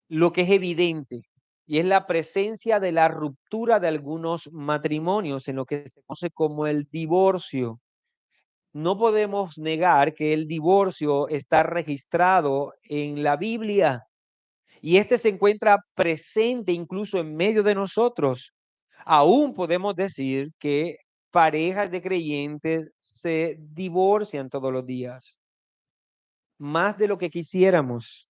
lo que es evidente, y es la presencia de la ruptura de algunos matrimonios en lo que se conoce como el divorcio. No podemos negar que el divorcio está registrado en la Biblia y este se encuentra presente incluso en medio de nosotros. Aún podemos decir que parejas de creyentes se divorcian todos los días, más de lo que quisiéramos.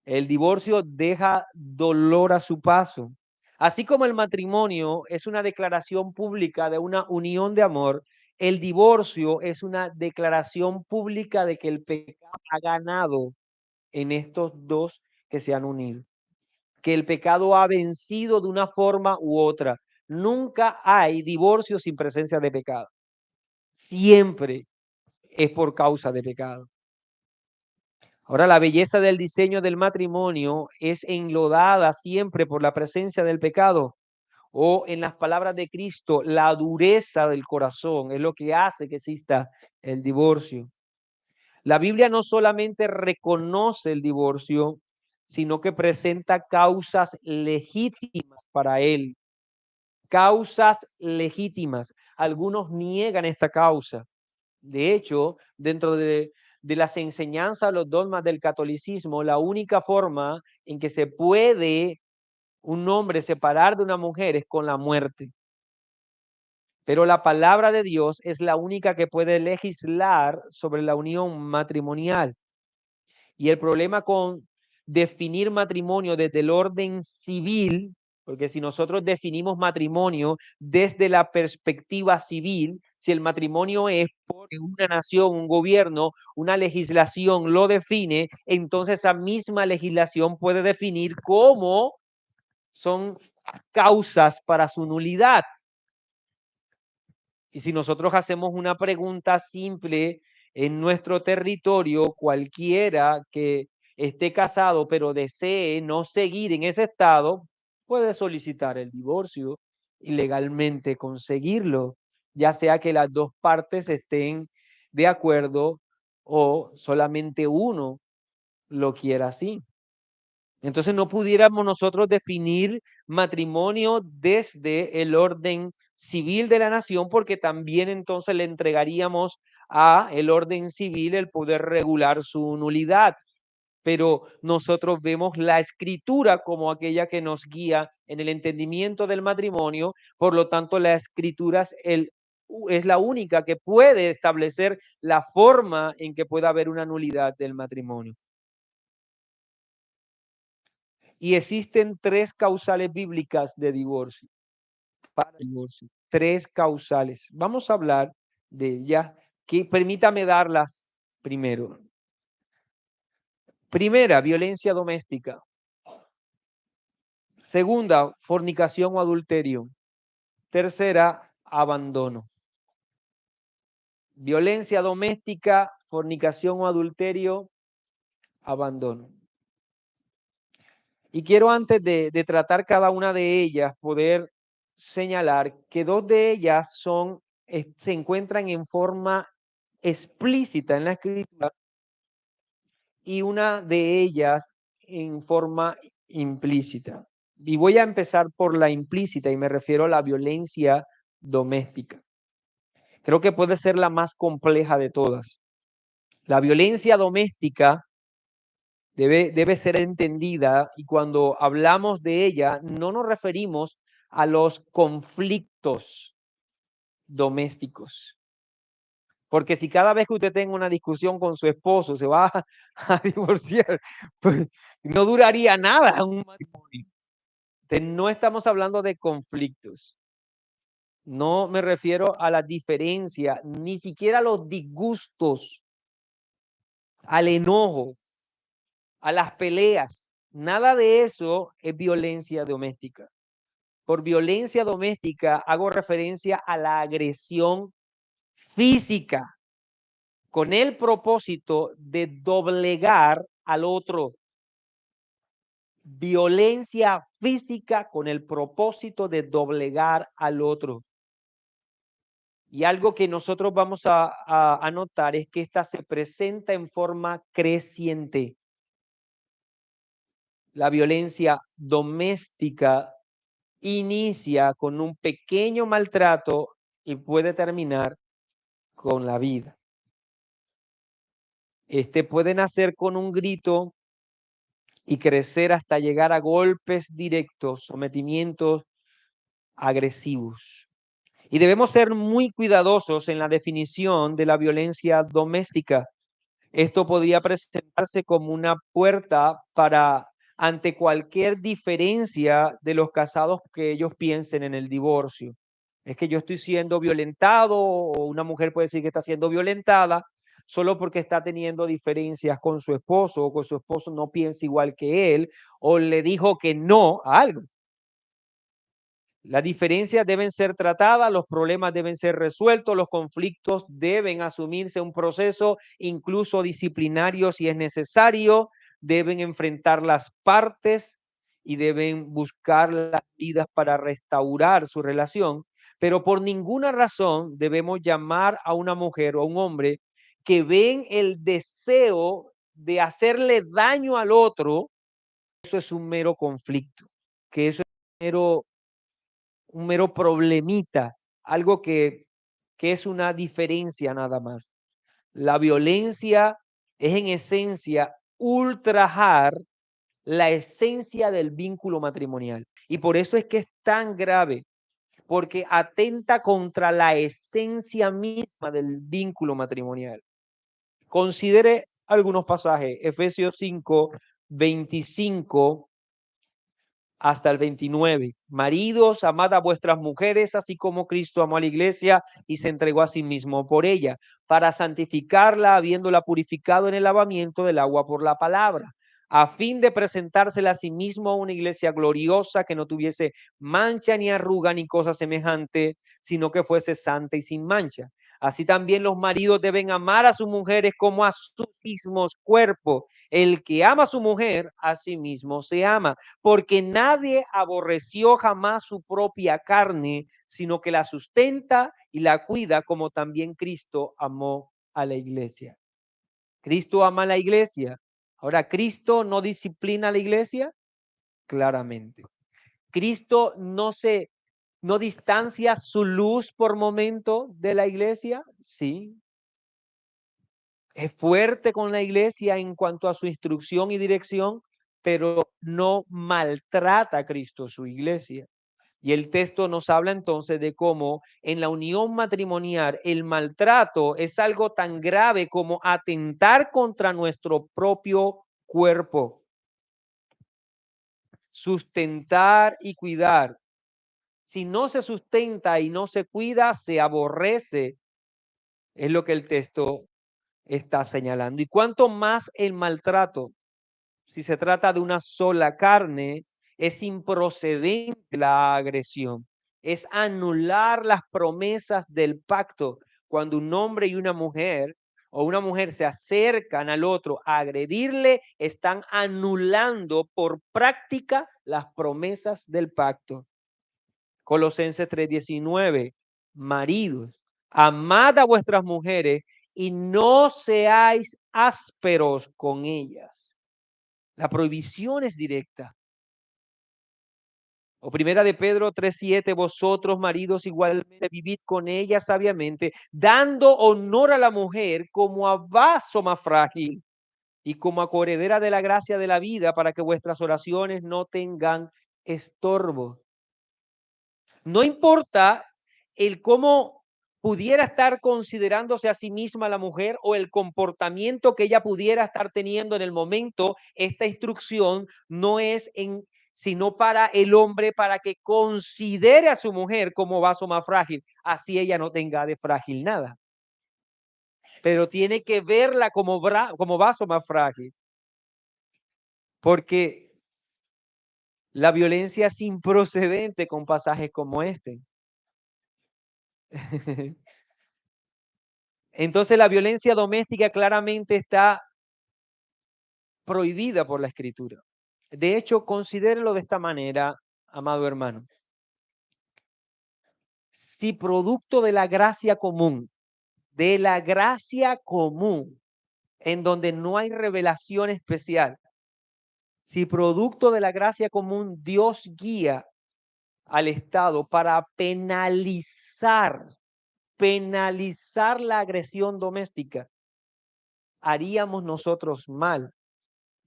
El divorcio deja dolor a su paso. Así como el matrimonio es una declaración pública de una unión de amor, el divorcio es una declaración pública de que el pecado ha ganado en estos dos que se han unido, que el pecado ha vencido de una forma u otra. Nunca hay divorcio sin presencia de pecado. Siempre es por causa de pecado. Ahora, la belleza del diseño del matrimonio es enlodada siempre por la presencia del pecado, o en las palabras de Cristo, la dureza del corazón es lo que hace que exista el divorcio. La Biblia no solamente reconoce el divorcio, sino que presenta causas legítimas para él. Causas legítimas. Algunos niegan esta causa. De hecho, dentro de las enseñanzas, los dogmas del catolicismo, la única forma en que se puede un hombre separar de una mujer es con la muerte. Pero la palabra de Dios es la única que puede legislar sobre la unión matrimonial. Y el problema con definir matrimonio desde el orden civil, porque si nosotros definimos matrimonio desde la perspectiva civil, si el matrimonio es porque una nación, un gobierno, una legislación lo define, entonces esa misma legislación puede definir cómo son causas para su nulidad. Y si nosotros hacemos una pregunta simple en nuestro territorio, cualquiera que esté casado pero desee no seguir en ese estado, puede solicitar el divorcio y legalmente conseguirlo, ya sea que las dos partes estén de acuerdo o solamente uno lo quiera así. Entonces no pudiéramos nosotros definir matrimonio desde el orden civil de la nación, porque también entonces le entregaríamos a el orden civil el poder regular su nulidad. Pero nosotros vemos la escritura como aquella que nos guía en el entendimiento del matrimonio, por lo tanto la escritura es la única que puede establecer la forma en que pueda haber una nulidad del matrimonio. Y existen tres causales bíblicas de divorcio, para divorcio. Tres causales. Vamos a hablar de ellas, que permítame darlas primero. Primera, violencia doméstica. Segunda, fornicación o adulterio. Tercera, abandono. Violencia doméstica, fornicación o adulterio, abandono. Y quiero antes de tratar cada una de ellas, poder señalar que dos de ellas se encuentran en forma explícita en la escritura y una de ellas en forma implícita. Y voy a empezar por la implícita y me refiero a la violencia doméstica. Creo que puede ser la más compleja de todas. La violencia doméstica debe ser entendida, y cuando hablamos de ella no nos referimos a los conflictos domésticos. Porque si cada vez que usted tenga una discusión con su esposo se va a divorciar, pues no duraría nada un matrimonio. No estamos hablando de conflictos. No me refiero a la diferencia, ni siquiera a los disgustos, al enojo, a las peleas. Nada de eso es violencia doméstica. Por violencia doméstica hago referencia a la agresión física con el propósito de doblegar al otro. violencia física con el propósito de doblegar al otro. Y algo que nosotros vamos a notar es que esta se presenta en forma creciente. La violencia doméstica inicia con un pequeño maltrato y puede terminar con la vida. Puede nacer con un grito y crecer hasta llegar a golpes directos, sometimientos agresivos. Y debemos ser muy cuidadosos en la definición de la violencia doméstica. Esto podría presentarse como una puerta para, ante cualquier diferencia de los casados, que ellos piensen en el divorcio. Es que yo estoy siendo violentado, o una mujer puede decir que está siendo violentada solo porque está teniendo diferencias con su esposo, o con su esposo no piensa igual que él, o le dijo que no a algo. Las diferencias deben ser tratadas, los problemas deben ser resueltos, los conflictos deben asumirse un proceso incluso disciplinario si es necesario, deben enfrentar las partes y deben buscar las medidas para restaurar su relación, pero por ninguna razón debemos llamar a una mujer o a un hombre que ven el deseo de hacerle daño al otro. Eso es un mero conflicto, que eso es un mero problemita, algo que es una diferencia nada más. La violencia es en esencia ultrajar la esencia del vínculo matrimonial. Y por eso es que es tan grave, porque atenta contra la esencia misma del vínculo matrimonial. Considere algunos pasajes, Efesios 5, 25 hasta el 29. Maridos, amad a vuestras mujeres, así como Cristo amó a la iglesia y se entregó a sí mismo por ella, para santificarla, habiéndola purificado en el lavamiento del agua por la palabra, a fin de presentársela a sí mismo a una iglesia gloriosa, que no tuviese mancha ni arruga ni cosa semejante, sino que fuese santa y sin mancha. Así también los maridos deben amar a sus mujeres como a sus mismos cuerpos. El que ama a su mujer, a sí mismo se ama, porque nadie aborreció jamás su propia carne, sino que la sustenta y la cuida, como también Cristo amó a la iglesia. Cristo ama a la iglesia. Ahora, ¿Cristo no disciplina a la iglesia? Claramente. ¿Cristo no distancia su luz por momento de la iglesia? Sí. Es fuerte con la iglesia en cuanto a su instrucción y dirección, pero no maltrata a Cristo su iglesia. Y el texto nos habla entonces de cómo en la unión matrimonial el maltrato es algo tan grave como atentar contra nuestro propio cuerpo. Sustentar y cuidar. Si no se sustenta y no se cuida, se aborrece. Es lo que el texto está señalando. Y cuanto más el maltrato, si se trata de una sola carne, es improcedente la agresión, es anular las promesas del pacto. Cuando un hombre y una mujer o una mujer se acercan al otro a agredirle, están anulando por práctica las promesas del pacto. Colosenses 3:19, maridos, amad a vuestras mujeres y no seáis ásperos con ellas. La prohibición es directa. O primera de Pedro 3:7, vosotros maridos igualmente vivid con ella sabiamente, dando honor a la mujer como a vaso más frágil y como a coheredera de la gracia de la vida, para que vuestras oraciones no tengan estorbo. No importa el cómo pudiera estar considerándose a sí misma la mujer o el comportamiento que ella pudiera estar teniendo en el momento, esta instrucción no es sino para el hombre, para que considere a su mujer como vaso más frágil, así ella no tenga de frágil nada. Pero tiene que verla como vaso más frágil, porque la violencia es improcedente con pasajes como este. Entonces la violencia doméstica claramente está prohibida por la Escritura. De hecho, considérelo de esta manera, amado hermano. Si producto de la gracia común, en donde no hay revelación especial, si producto de la gracia común Dios guía al Estado para penalizar la agresión doméstica, haríamos nosotros mal.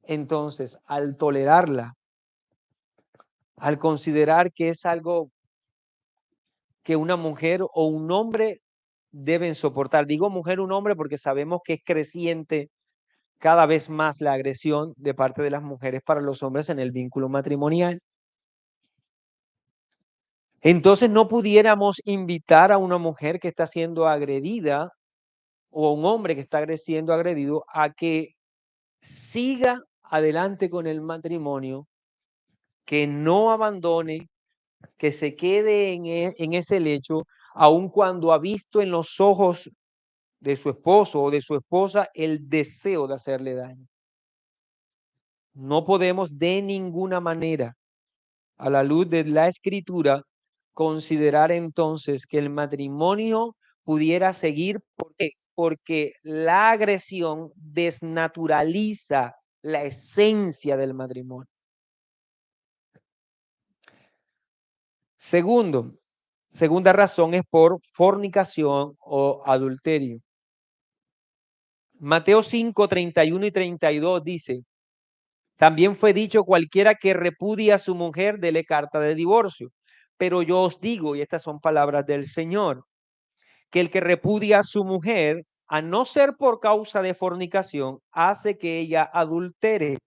Entonces, al tolerarla, al considerar que es algo que una mujer o un hombre deben soportar. Digo mujer o un hombre porque sabemos que es creciente cada vez más la agresión de parte de las mujeres para los hombres en el vínculo matrimonial. Entonces no pudiéramos invitar a una mujer que está siendo agredida o a un hombre que está siendo agredido a que siga adelante con el matrimonio, que no abandone, que se quede en ese lecho, aun cuando ha visto en los ojos de su esposo o de su esposa el deseo de hacerle daño. No podemos de ninguna manera, a la luz de la Escritura, considerar entonces que el matrimonio pudiera seguir. ¿Por qué? Porque la agresión desnaturaliza la esencia del matrimonio. Segunda razón es por fornicación o adulterio. Mateo 5, 31 y 32 dice: también fue dicho, cualquiera que repudia a su mujer, dele carta de divorcio. Pero yo os digo, y estas son palabras del Señor, que el que repudia a su mujer, a no ser por causa de fornicación, hace que ella adultere.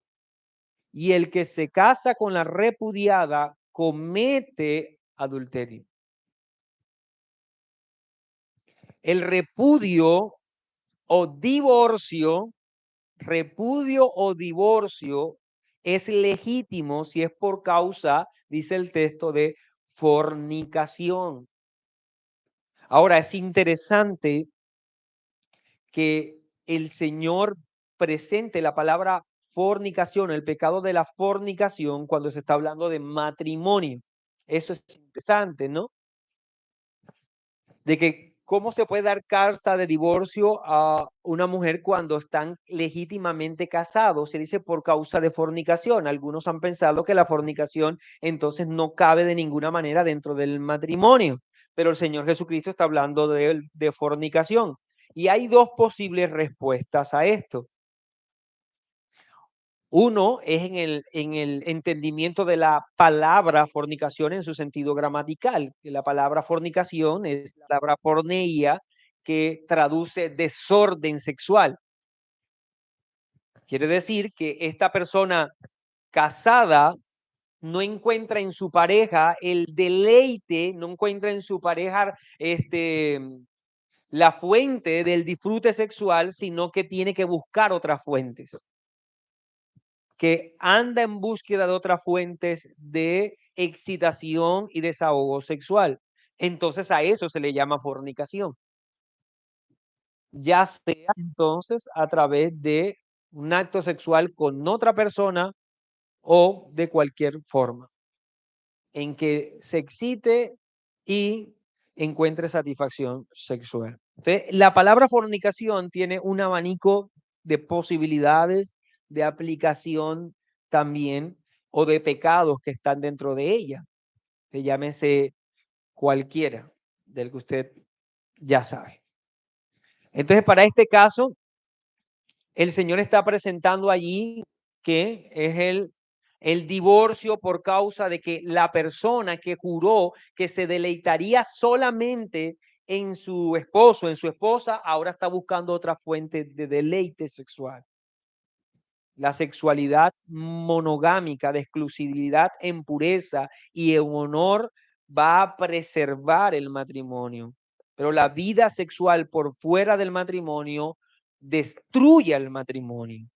Y el que se casa con la repudiada comete adulterio. El repudio o divorcio es legítimo si es por causa, dice el texto, de fornicación. Ahora, es interesante que el Señor presente la palabra fornicación, el pecado de la fornicación, cuando se está hablando de matrimonio. Eso es interesante, ¿no? De que cómo se puede dar carta de divorcio a una mujer cuando están legítimamente casados. Se dice por causa de fornicación. Algunos han pensado que la fornicación entonces no cabe de ninguna manera dentro del matrimonio, pero el Señor Jesucristo está hablando de fornicación. Y hay dos posibles respuestas a esto. Uno es en el entendimiento de la palabra fornicación en su sentido gramatical. La palabra fornicación es la palabra porneia, que traduce desorden sexual. Quiere decir que esta persona casada no encuentra en su pareja el deleite, no encuentra en su pareja la fuente del disfrute sexual, sino que tiene que buscar otras fuentes, que anda en búsqueda de otras fuentes de excitación y desahogo sexual. Entonces a eso se le llama fornicación. Ya sea entonces a través de un acto sexual con otra persona o de cualquier forma en que se excite y encuentre satisfacción sexual. Entonces, la palabra fornicación tiene un abanico de posibilidades de aplicación también, o de pecados que están dentro de ella. Que llámese cualquiera del que usted ya sabe. Entonces, para este caso, el Señor está presentando allí que es el divorcio por causa de que la persona que juró que se deleitaría solamente en su esposo, en su esposa, ahora está buscando otra fuente de deleite sexual. La sexualidad monogámica, de exclusividad en pureza y en honor, va a preservar el matrimonio. Pero la vida sexual por fuera del matrimonio destruye el matrimonio.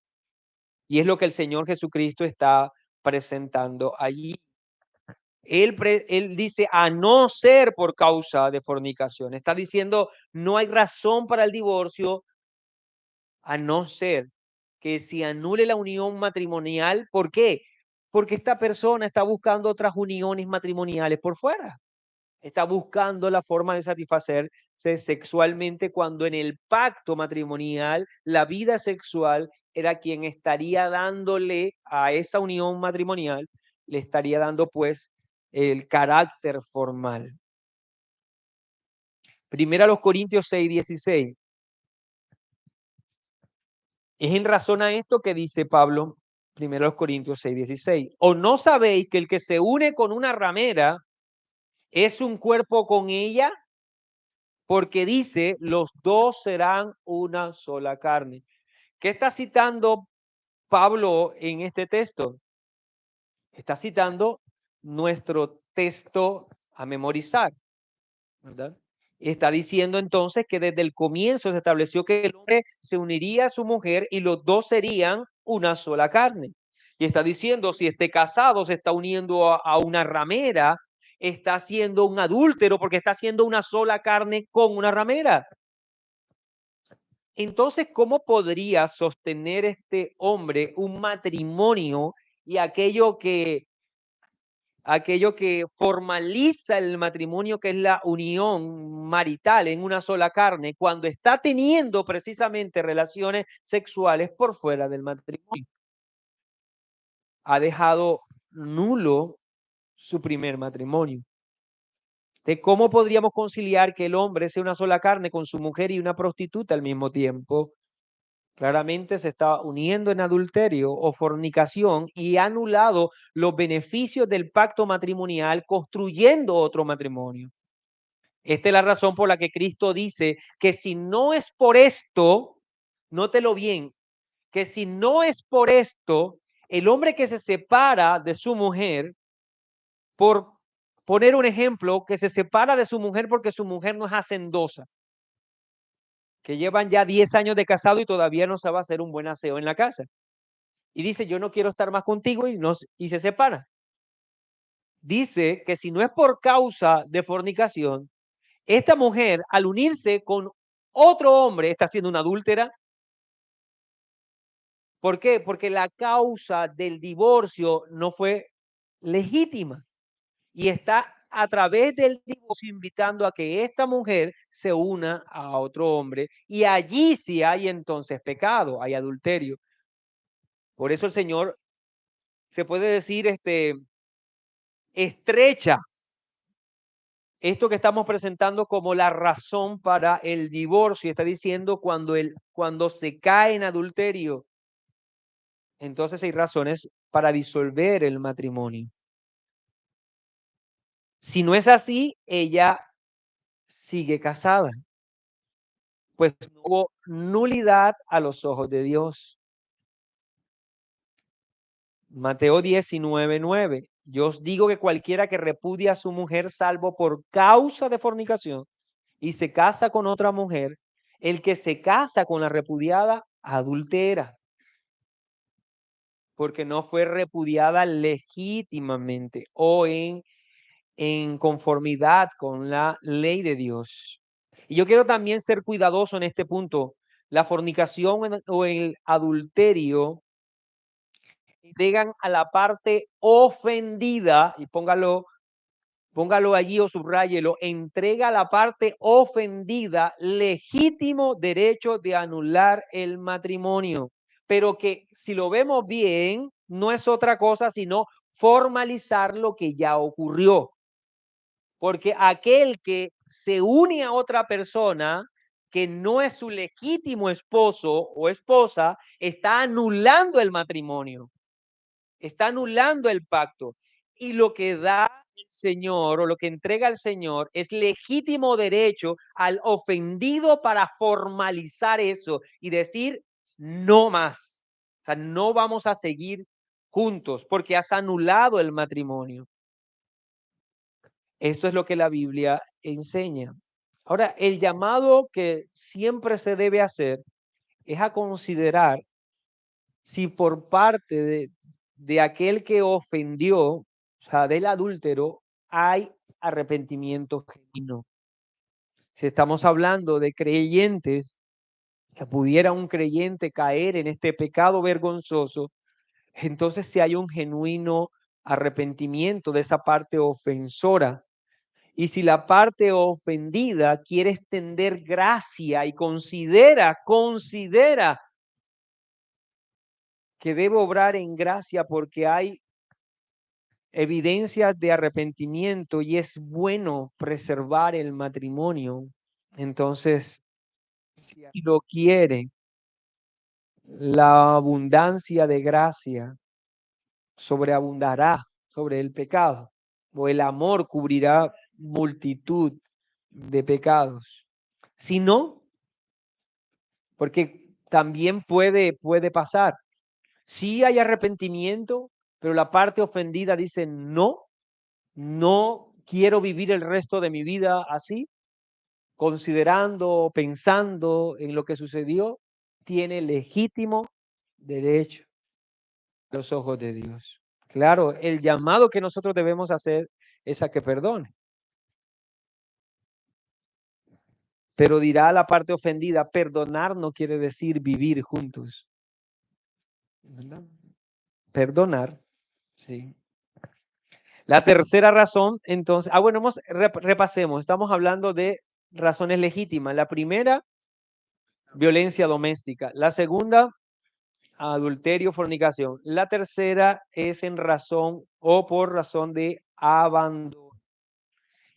Y es lo que el Señor Jesucristo está presentando allí. Él dice, a no ser por causa de fornicación. Está diciendo, no hay razón para el divorcio, a no ser que se anule la unión matrimonial. ¿Por qué? Porque esta persona está buscando otras uniones matrimoniales por fuera. Está buscando la forma de satisfacerse sexualmente cuando en el pacto matrimonial la vida sexual era quien estaría dándole a esa unión matrimonial, le estaría dando pues el carácter formal. Primera a los Corintios 6:16. Es en razón a esto que dice Pablo, primero a los Corintios 6:16. ¿O no sabéis que el que se une con una ramera es un cuerpo con ella? Porque dice, los dos serán una sola carne. ¿Qué está citando Pablo en este texto? Está citando nuestro texto a memorizar, ¿verdad? Está diciendo entonces que desde el comienzo se estableció que el hombre se uniría a su mujer y los dos serían una sola carne. Y está diciendo, si este casado se está uniendo a una ramera, está siendo un adúltero porque está haciendo una sola carne con una ramera. Entonces, ¿cómo podría sostener este hombre un matrimonio y aquello que formaliza el matrimonio, que es la unión marital en una sola carne, cuando está teniendo precisamente relaciones sexuales por fuera del matrimonio? Ha dejado nulo su primer matrimonio. ¿De cómo podríamos conciliar que el hombre sea una sola carne con su mujer y una prostituta al mismo tiempo? Claramente se está uniendo en adulterio o fornicación y ha anulado los beneficios del pacto matrimonial construyendo otro matrimonio. Esta es la razón por la que Cristo dice que si no es por esto, nótelo bien, que si no es por esto, el hombre que se separa de su mujer, por poner un ejemplo, que se separa de su mujer porque su mujer no es hacendosa, que llevan ya 10 años de casado y todavía no sabe hacer un buen aseo en la casa. Y dice, yo no quiero estar más contigo y se separa. Dice que si no es por causa de fornicación, esta mujer al unirse con otro hombre está siendo una adúltera. ¿Por qué? Porque la causa del divorcio no fue legítima y está a través del divorcio invitando a que esta mujer se una a otro hombre y allí sí hay entonces pecado, hay adulterio. Por eso el Señor se puede decir estrecha esto que estamos presentando como la razón para el divorcio. Está diciendo cuando se cae en adulterio, entonces hay razones para disolver el matrimonio. Si no es así, ella sigue casada, pues no hubo nulidad a los ojos de Dios. Mateo 19:9. Yo os digo que cualquiera que repudia a su mujer salvo por causa de fornicación y se casa con otra mujer, el que se casa con la repudiada adultera, porque no fue repudiada legítimamente o en conformidad con la ley de Dios. Y yo quiero también ser cuidadoso en este punto. La fornicación o el adulterio llegan a la parte ofendida, y póngalo allí o subráyelo, entrega a la parte ofendida legítimo derecho de anular el matrimonio, pero que si lo vemos bien, no es otra cosa sino formalizar lo que ya ocurrió. Porque aquel que se une a otra persona que no es su legítimo esposo o esposa, está anulando el matrimonio, está anulando el pacto. Y lo que da el Señor o lo que entrega el Señor es legítimo derecho al ofendido para formalizar eso y decir no más. O sea, no vamos a seguir juntos porque has anulado el matrimonio. Esto es lo que la Biblia enseña. Ahora, el llamado que siempre se debe hacer es a considerar si por parte de aquel que ofendió, o sea, del adúltero, hay arrepentimiento genuino. Si estamos hablando de creyentes, que pudiera un creyente caer en este pecado vergonzoso, entonces si hay un genuino arrepentimiento de esa parte ofensora. Y si la parte ofendida quiere extender gracia y considera que debe obrar en gracia porque hay evidencias de arrepentimiento y es bueno preservar el matrimonio, entonces, si lo quiere, la abundancia de gracia sobreabundará sobre el pecado, o el amor cubrirá multitud de pecados. Si no, porque también puede pasar. Sí hay arrepentimiento, pero la parte ofendida dice, no quiero vivir el resto de mi vida así, considerando, pensando en lo que sucedió, tiene legítimo derecho a los ojos de Dios. Claro, el llamado que nosotros debemos hacer es a que perdone. Pero dirá la parte ofendida, perdonar no quiere decir vivir juntos. ¿Verdad? Perdonar, sí. La tercera razón, entonces, bueno, repasemos, estamos hablando de razones legítimas. La primera, violencia doméstica. La segunda, adulterio, fornicación. La tercera es en razón o por razón de abandono.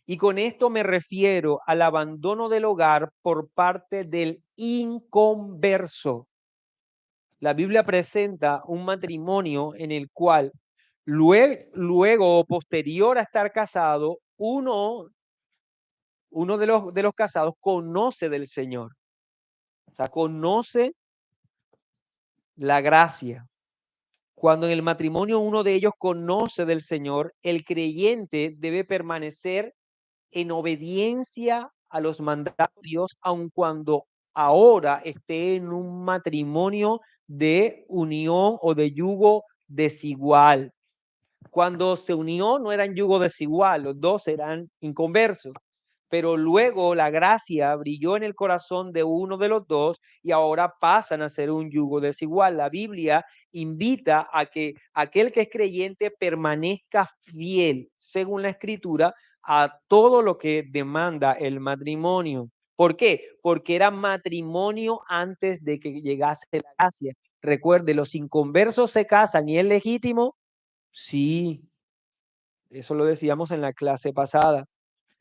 Y con esto me refiero al abandono del hogar por parte del inconverso. La Biblia presenta un matrimonio en el cual luego o posterior a estar casado, uno de los casados conoce del Señor. O sea, conoce la gracia. Cuando en el matrimonio uno de ellos conoce del Señor, el creyente debe permanecer en obediencia a los mandatos de Dios, aun cuando ahora esté en un matrimonio de unión o de yugo desigual. Cuando se unió no eran yugo desigual, los dos eran inconversos. Pero luego la gracia brilló en el corazón de uno de los dos y ahora pasan a ser un yugo desigual. La Biblia invita a que aquel que es creyente permanezca fiel, según la Escritura, a todo lo que demanda el matrimonio. ¿Por qué? Porque era matrimonio antes de que llegase la gracia. Recuerde, los inconversos se casan y es legítimo. Sí, eso lo decíamos en la clase pasada.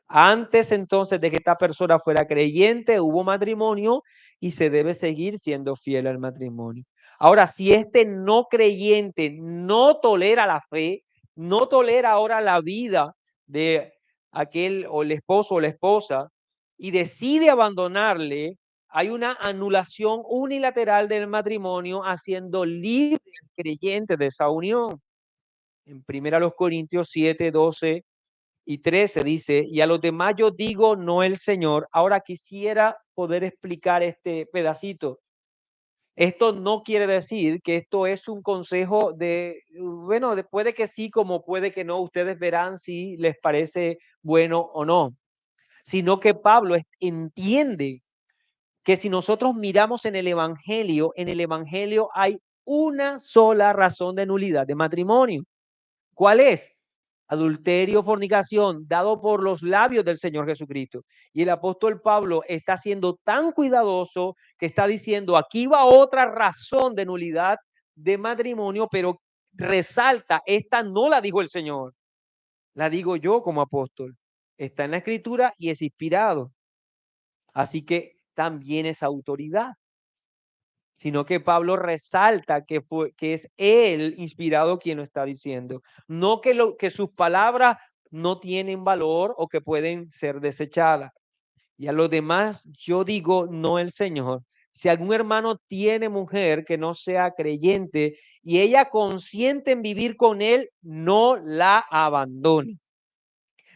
Antes entonces de que esta persona fuera creyente, hubo matrimonio y se debe seguir siendo fiel al matrimonio. Ahora, si este no creyente no tolera la fe, no tolera ahora la vida de aquel o el esposo o la esposa y decide abandonarle, hay una anulación unilateral del matrimonio haciendo libre al creyente de esa unión. En 1 Corintios 7, 12 y 13 dice, y a los demás yo digo, no el Señor. Ahora quisiera poder explicar este pedacito. Esto no quiere decir que esto es un consejo bueno, puede que sí, como puede que no. Ustedes verán si les parece bueno o no. Sino que Pablo entiende que si nosotros miramos en el Evangelio hay una sola razón de nulidad de matrimonio. ¿Cuál es? Adulterio, fornicación, dado por los labios del Señor Jesucristo. Y el apóstol Pablo está siendo tan cuidadoso que está diciendo, aquí va otra razón de nulidad de matrimonio, pero resalta, esta no la dijo el Señor, la digo yo como apóstol. Está en la Escritura y es inspirado. Así que también es autoridad. Sino que Pablo resalta que es él inspirado quien lo está diciendo. No que sus palabras no tienen valor o que pueden ser desechadas. Y a los demás yo digo, no el Señor. Si algún hermano tiene mujer que no sea creyente y ella consiente en vivir con él, no la abandone.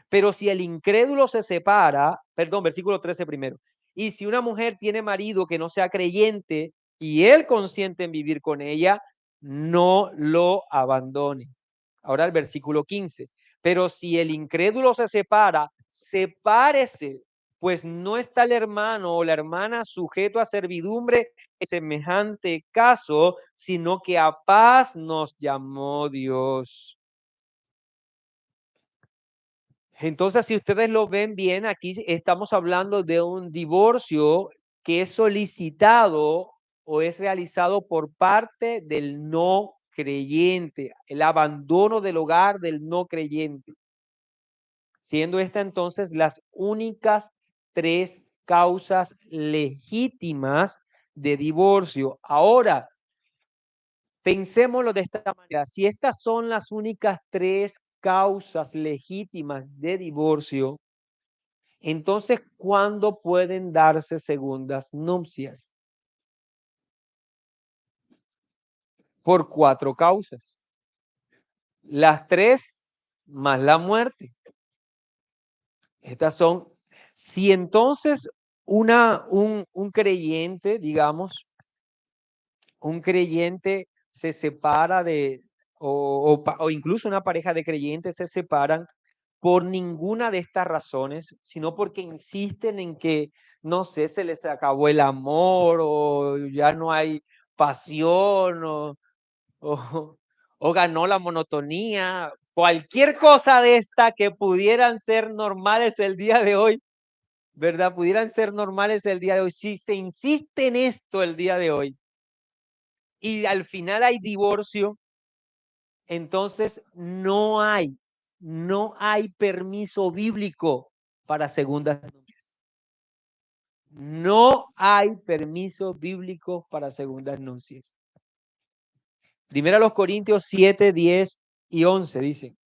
Pero si el incrédulo se separa, perdón, versículo 13 primero. Y si una mujer tiene marido que no sea creyente y él consiente en vivir con ella, no lo abandone. Ahora el versículo 15. Pero si el incrédulo se separa, sepárese pues no está el hermano o la hermana sujeto a servidumbre en semejante caso, sino que a paz nos llamó Dios. Entonces, si ustedes lo ven bien, aquí estamos hablando de un divorcio que es solicitado o es realizado por parte del no creyente, el abandono del hogar del no creyente, siendo esta entonces las únicas 3 causas legítimas de divorcio. Ahora, pensémoslo de esta manera, si estas son las únicas 3 causas legítimas de divorcio, entonces, ¿cuándo pueden darse segundas nupcias? Por 4 causas. Las 3 más la muerte. Estas son, si entonces un creyente, digamos, un creyente se separa o incluso una pareja de creyentes se separan por ninguna de estas razones, sino porque insisten en que, no sé, se les acabó el amor o ya no hay pasión o, o ganó la monotonía, cualquier cosa de esta que pudieran ser normales el día de hoy, ¿verdad? Pudieran ser normales el día de hoy. Si se insiste en esto el día de hoy y al final hay divorcio, entonces no hay permiso bíblico para segundas nupcias. No hay permiso bíblico para segundas nupcias. Primera los Corintios 7, 10 y 11 dicen: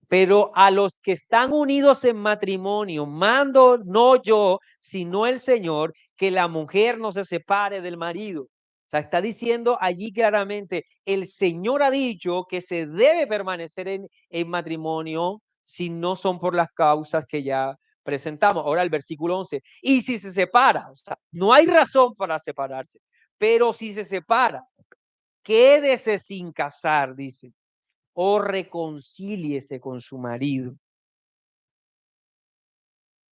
pero a los que están unidos en matrimonio, mando no yo, sino el Señor, que la mujer no se separe del marido. O sea, está diciendo allí claramente, el Señor ha dicho que se debe permanecer en matrimonio si no son por las causas que ya presentamos. Ahora el versículo 11, y si se separa, o sea, no hay razón para separarse, pero si se separa, quédese sin casar, dice, o reconcíliese con su marido.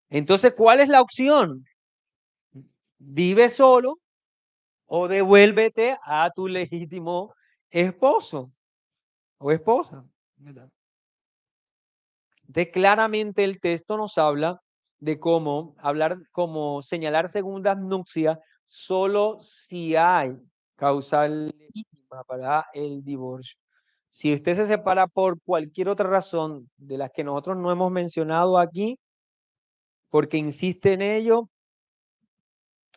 Entonces, ¿cuál es la opción? ¿Vive solo o devuélvete a tu legítimo esposo o esposa? ¿Verdad? Entonces, claramente el texto nos habla de cómo señalar segundas nupcias solo si hay causal legítima para el divorcio. Si usted se separa por cualquier otra razón de las que nosotros no hemos mencionado aquí, porque insiste en ello,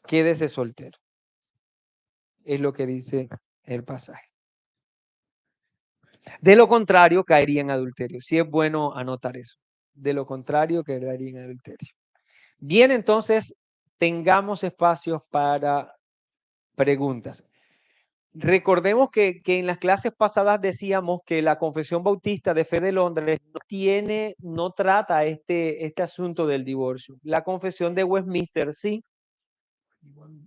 quédese soltero. Es lo que dice el pasaje. De lo contrario, caería en adulterio. Sí es bueno anotar eso. De lo contrario, caería en adulterio. Bien, entonces, tengamos espacios para preguntas. Recordemos que en las clases pasadas decíamos que la Confesión Bautista de Fe de Londres no trata este asunto del divorcio. La Confesión de Westminster sí.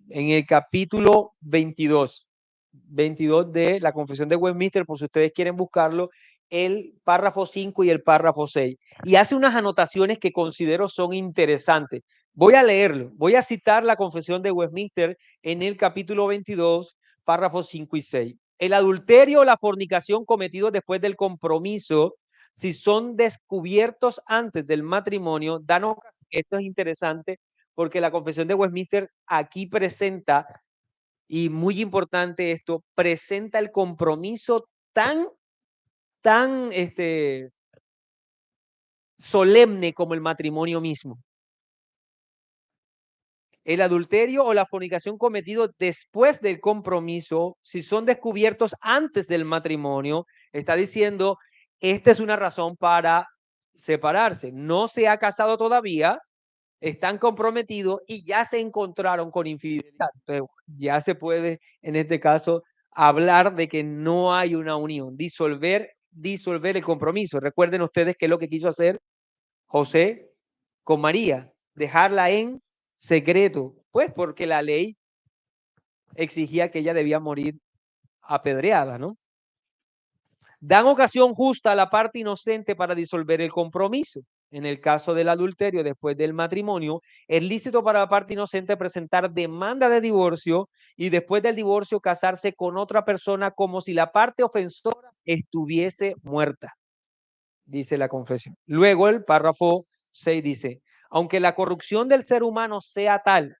En el capítulo 22 de la Confesión de Westminster, por si ustedes quieren buscarlo, el párrafo 5 y el párrafo 6. Y hace unas anotaciones que considero son interesantes. Voy a leerlo. Voy a citar la Confesión de Westminster en el capítulo 22, párrafos 5 y 6. El adulterio o la fornicación cometidos después del compromiso, si son descubiertos antes del matrimonio, dan ocasión. Esto es interesante porque la Confesión de Westminster aquí presenta, y muy importante esto, presenta el compromiso tan solemne como el matrimonio mismo. El adulterio o la fornicación cometido después del compromiso, si son descubiertos antes del matrimonio, está diciendo, esta es una razón para separarse. No se ha casado todavía, están comprometidos y ya se encontraron con infidelidad. Entonces, ya se puede, en este caso, hablar de que no hay una unión, disolver el compromiso. Recuerden ustedes qué es lo que quiso hacer José con María, dejarla en secreto, pues porque la ley exigía que ella debía morir apedreada, ¿no? Dan ocasión justa a la parte inocente para disolver el compromiso. En el caso del adulterio después del matrimonio, es lícito para la parte inocente presentar demanda de divorcio y después del divorcio casarse con otra persona como si la parte ofensora estuviese muerta, dice la confesión. Luego el párrafo 6 dice, aunque la corrupción del ser humano sea tal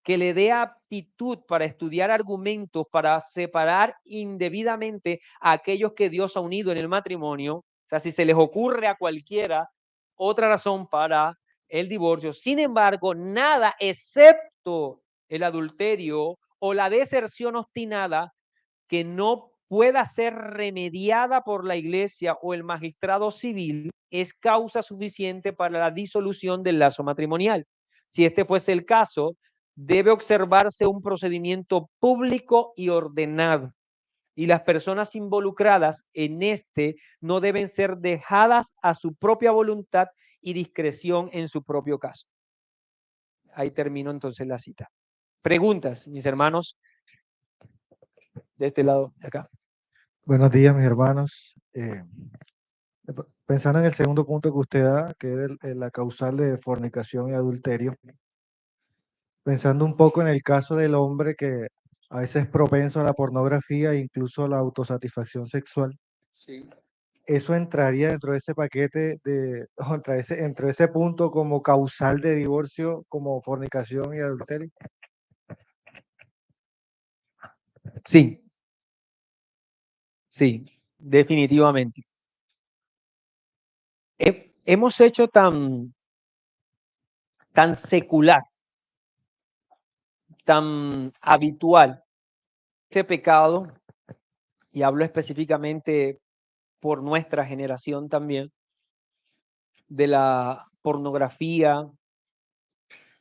que le dé aptitud para estudiar argumentos para separar indebidamente a aquellos que Dios ha unido en el matrimonio, o sea, si se les ocurre a cualquiera otra razón para el divorcio, sin embargo, nada excepto el adulterio o la deserción obstinada que no pueda ser remediada por la iglesia o el magistrado civil es causa suficiente para la disolución del lazo matrimonial. Si este fuese el caso, debe observarse un procedimiento público y ordenado, y las personas involucradas en este no deben ser dejadas a su propia voluntad y discreción en su propio caso. Ahí termino entonces la cita. Preguntas, mis hermanos, de este lado, de acá. Buenos días, mis hermanos. Pensando en el segundo punto que usted da, que es la causal de fornicación y adulterio, pensando un poco en el caso del hombre que a veces es propenso a la pornografía e incluso a la autosatisfacción sexual, Sí. ¿eso entraría dentro de ese paquete, o entre ese punto como causal de divorcio, como fornicación y adulterio? Sí, sí, definitivamente. Hemos hecho tan secular, tan habitual ese pecado, y hablo específicamente por nuestra generación también, de la pornografía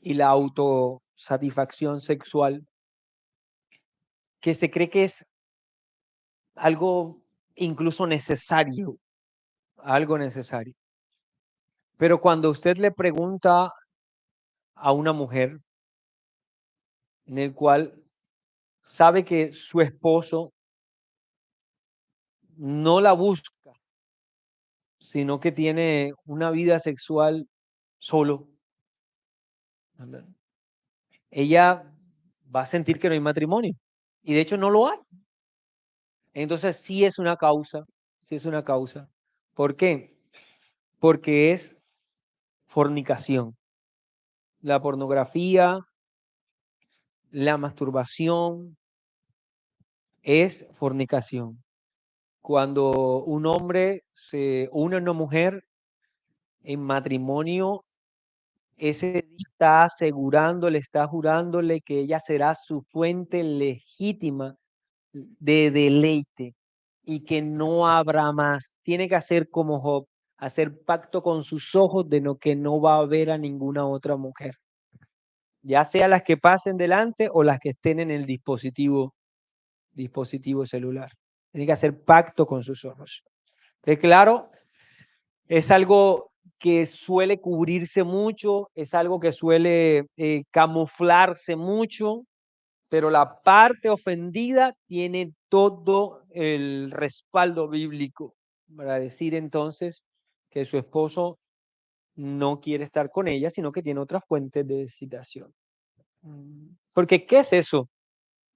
y la autosatisfacción sexual, que se cree que es algo incluso necesario, algo necesario. Pero cuando usted le pregunta a una mujer en el cual sabe que su esposo no la busca, sino que tiene una vida sexual solo, ¿verdad? Ella va a sentir que no hay matrimonio, y de hecho no lo hay. Entonces sí es una causa, sí es una causa. ¿Por qué? Porque es fornicación. La pornografía, la masturbación es fornicación. Cuando un hombre se une a una mujer en matrimonio, ese está asegurándole, está jurándole que ella será su fuente legítima de deleite y que no habrá más. Tiene que hacer como Job, hacer pacto con sus ojos de que no va a ver a ninguna otra mujer, ya sea las que pasen delante o las que estén en el dispositivo celular. Tiene que hacer pacto con sus ojos. Claro, es algo que suele cubrirse mucho, es algo que suele camuflarse mucho, pero la parte ofendida tiene todo el respaldo bíblico para decir entonces que su esposo no quiere estar con ella, sino que tiene otras fuentes de excitación. Porque, ¿qué es eso?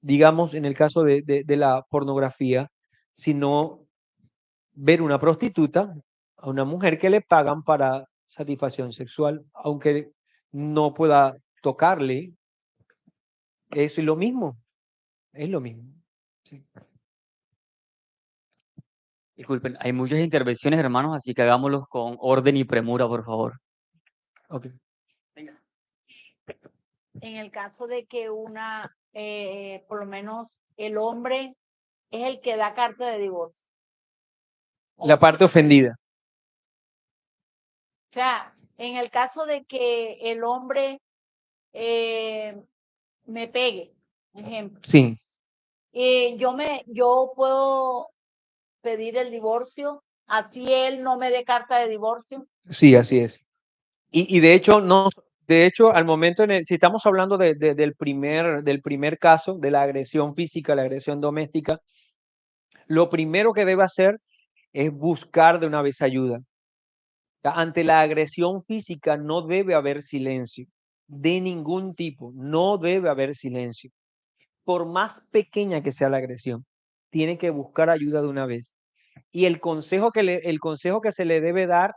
Digamos, en el caso de la pornografía, sino ver una prostituta, a una mujer que le pagan para satisfacción sexual, aunque no pueda tocarle, eso es lo mismo, es lo mismo. Sí. Disculpen, hay muchas intervenciones, hermanos, así que hagámoslos con orden y premura, por favor. Ok. En el caso de que por lo menos el hombre es el que da carta de divorcio. La parte ofendida. O sea, en el caso de que el hombre me pegue, ejemplo, Sí, yo puedo pedir el divorcio, así él no me dé carta de divorcio. sí, así es. Y de hecho, no, de hecho, al momento si estamos hablando del primer caso, de la agresión física, la agresión doméstica, lo primero que debe hacer es buscar de una vez ayuda. Ante la agresión física no debe haber silencio, de ningún tipo, no debe haber silencio. Por más pequeña que sea la agresión, tiene que buscar ayuda de una vez. Y el consejo que se le debe dar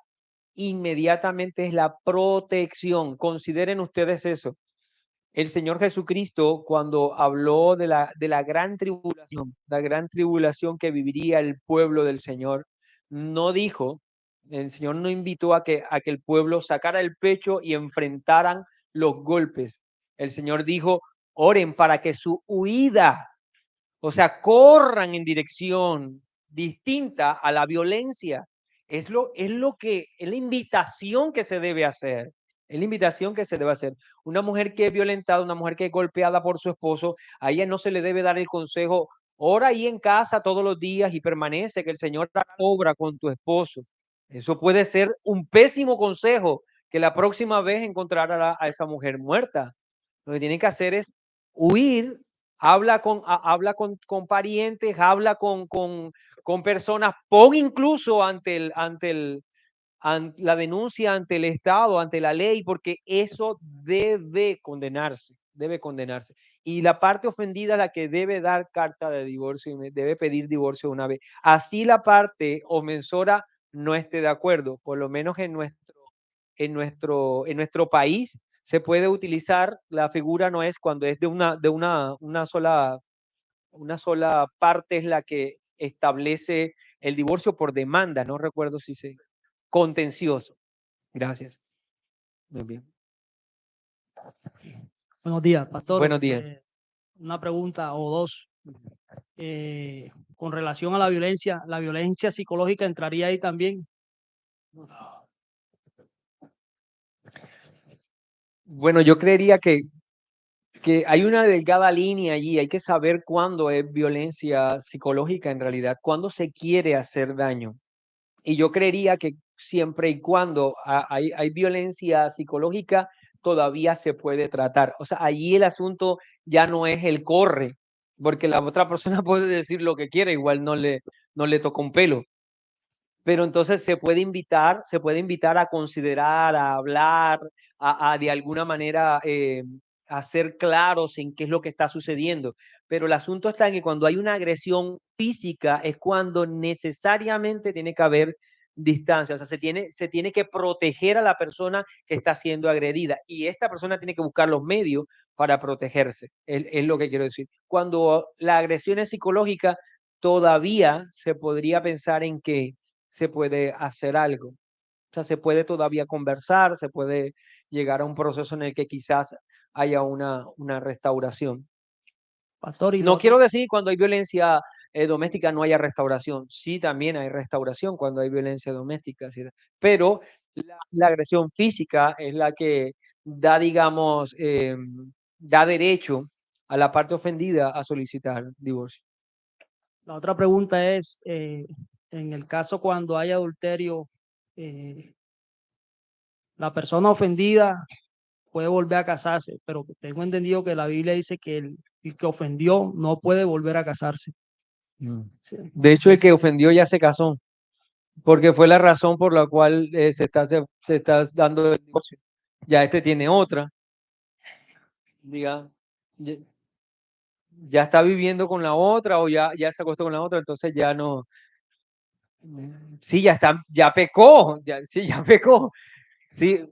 inmediatamente es la protección. Consideren ustedes eso. El Señor Jesucristo, cuando habló de la gran tribulación que viviría el pueblo del Señor, no dijo, el Señor no invitó a que el pueblo sacara el pecho y enfrentaran los golpes. El Señor dijo, oren para que su huida, o sea, corran en dirección distinta a la violencia. Es la invitación que se debe hacer. Es la invitación que se debe hacer. Una mujer que es violentada, una mujer que es golpeada por su esposo, a ella no se le debe dar el consejo, ora ahí en casa todos los días y permanece, que el Señor obra con tu esposo. Eso puede ser un pésimo consejo, que la próxima vez encontrará a esa mujer muerta. Lo que tienen que hacer es huir, habla con parientes, habla con personas, pon incluso ante la denuncia ante el Estado, ante la ley, porque eso debe condenarse, debe condenarse. Y la parte ofendida es la que debe dar carta de divorcio y debe pedir divorcio una vez. Así la parte ofensora no esté de acuerdo, por lo menos en nuestro país se puede utilizar, la figura no es cuando es de una sola parte es la que establece el divorcio por demanda, no recuerdo si se contencioso. Gracias. Muy bien. Buenos días, pastor. Buenos días. Una pregunta o dos. Con relación a la violencia psicológica entraría ahí también. Bueno, yo creería que hay una delgada línea allí, hay que saber cuándo es violencia psicológica en realidad, cuándo se quiere hacer daño. Y yo creería que siempre y cuando hay violencia psicológica, todavía se puede tratar. O sea, allí el asunto ya no es el corre, porque la otra persona puede decir lo que quiere, igual no le toca un pelo. Pero entonces se puede invitar a considerar, a hablar, a de alguna manera a ser claros en qué es lo que está sucediendo. Pero el asunto está en que cuando hay una agresión física es cuando necesariamente tiene que haber distancia, o sea, se tiene que proteger a la persona que está siendo agredida y esta persona tiene que buscar los medios para protegerse, es lo que quiero decir. Cuando la agresión es psicológica, todavía se podría pensar en que se puede hacer algo. O sea, se puede todavía conversar, se puede llegar a un proceso en el que quizás haya una restauración. Pastor, y No quiero decir cuando hay violencia doméstica no haya restauración. Sí, también hay restauración cuando hay violencia doméstica. ¿Sí? Pero la agresión física es la que da, digamos, da derecho a la parte ofendida a solicitar divorcio. la otra pregunta es, en el caso cuando hay adulterio, la persona ofendida puede volver a casarse, pero tengo entendido que la Biblia dice que el que ofendió no puede volver a casarse. Sí. De hecho, el que ofendió ya se casó, porque fue la razón por la cual se está dando el divorcio. Ya este tiene otra, diga, ya está viviendo con la otra o ya se acostó con la otra, entonces ya no. Sí, ya pecó, ya pecó. Sí,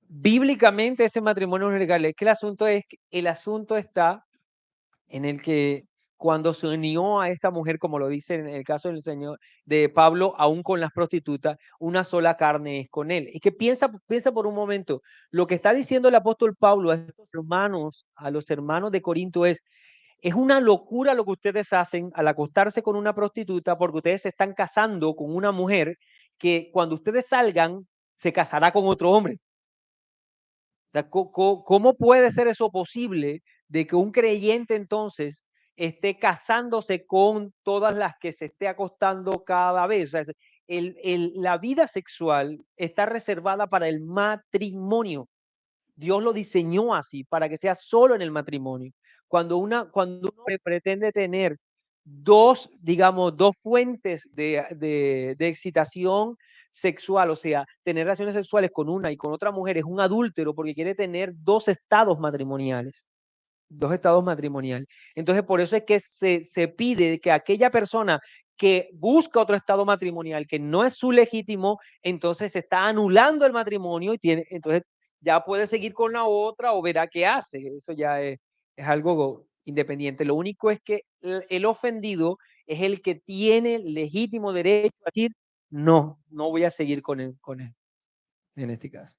bíblicamente ese matrimonio es legal. Es que el asunto está en el que cuando se unió a esta mujer, como lo dice en el caso del Señor, de Pablo, aún con las prostitutas, una sola carne es con él. Es que piensa por un momento, lo que está diciendo el apóstol Pablo a estos hermanos, a los hermanos de Corinto es una locura lo que ustedes hacen al acostarse con una prostituta porque ustedes se están casando con una mujer que cuando ustedes salgan se casará con otro hombre. O sea, ¿cómo puede ser eso posible de que un creyente entonces esté casándose con todas las que se esté acostando cada vez? O sea, la vida sexual está reservada para el matrimonio. Dios lo diseñó así, para que sea solo en el matrimonio. Cuando uno pretende tener dos, digamos, dos fuentes de excitación sexual, o sea, tener relaciones sexuales con una y con otra mujer es un adúltero porque quiere tener dos estados matrimoniales. Dos estados matrimoniales. Entonces, por eso es que se pide que aquella persona que busca otro estado matrimonial que no es su legítimo, entonces se está anulando el matrimonio y entonces ya puede seguir con la otra o verá qué hace. Eso ya es algo independiente. Lo único es que el ofendido es el que tiene legítimo derecho a decir, no, no voy a seguir con él, en este caso.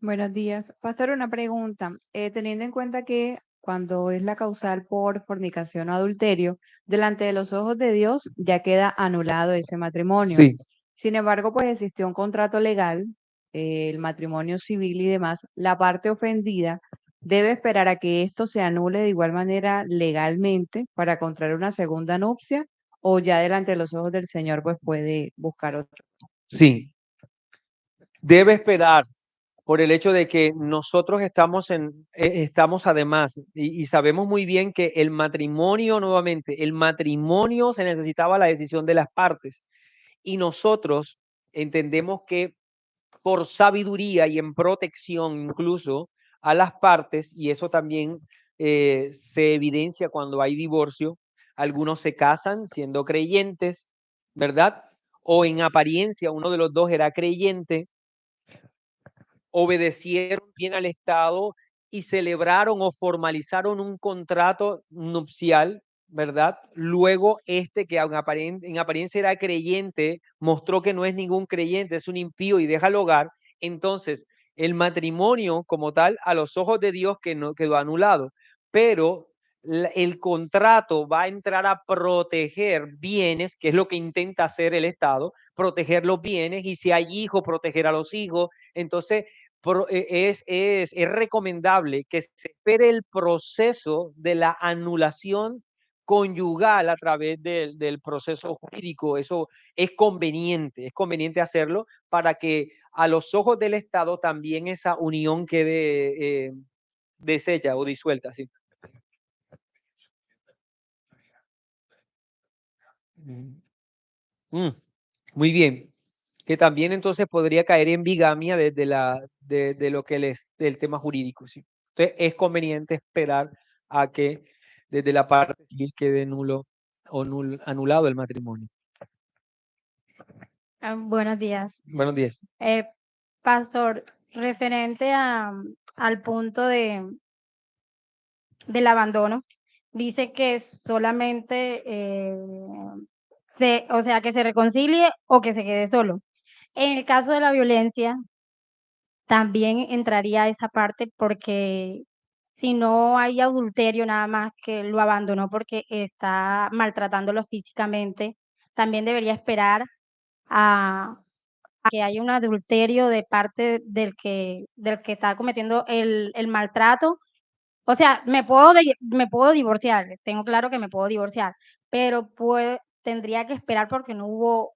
Buenos días. Pastor, una pregunta. Teniendo en cuenta que cuando es la causal por fornicación o adulterio, delante de los ojos de Dios ya queda anulado ese matrimonio. Sí, Sin embargo, pues existió un contrato legal, el matrimonio civil y demás. La parte ofendida debe esperar a que esto se anule de igual manera legalmente para contraer una segunda nupcia, o ya delante de los ojos del Señor pues puede buscar otro. sí. Debe esperar por el hecho de que nosotros estamos además, y sabemos muy bien que el matrimonio, nuevamente, el matrimonio se necesitaba la decisión de las partes, y nosotros entendemos que por sabiduría y en protección incluso a las partes, y eso también se evidencia cuando hay divorcio, algunos se casan siendo creyentes, ¿verdad? O en apariencia uno de los dos era creyente, obedecieron bien al Estado y celebraron o formalizaron un contrato nupcial, ¿verdad? Luego que en apariencia era creyente, mostró que no es ningún creyente, es un impío y deja el hogar. Entonces, el matrimonio como tal, a los ojos de Dios, que no quedó anulado, pero el contrato va a entrar a proteger bienes, que es lo que intenta hacer el Estado, proteger los bienes, y si hay hijos, proteger a los hijos. Entonces, es recomendable que se espere el proceso de la anulación conyugal a través del proceso jurídico. Eso es conveniente hacerlo para que a los ojos del Estado también esa unión quede deshecha o disuelta. ¿Sí? Muy bien. Que también entonces podría caer en bigamia desde de lo que del tema jurídico, ¿sí? Entonces es conveniente esperar a que desde la parte civil quede nulo o anulado el matrimonio. Buenos días. Buenos días. Pastor, referente al punto del abandono, dice que solamente, o sea, que se reconcilie o que se quede solo. En el caso de la violencia, también entraría esa parte porque si no hay adulterio, nada más que lo abandonó porque está maltratándolo físicamente, también debería esperar a que haya un adulterio de parte del que está cometiendo el maltrato. O sea, me puedo divorciar, tengo claro que me puedo divorciar, pero tendría que esperar porque no hubo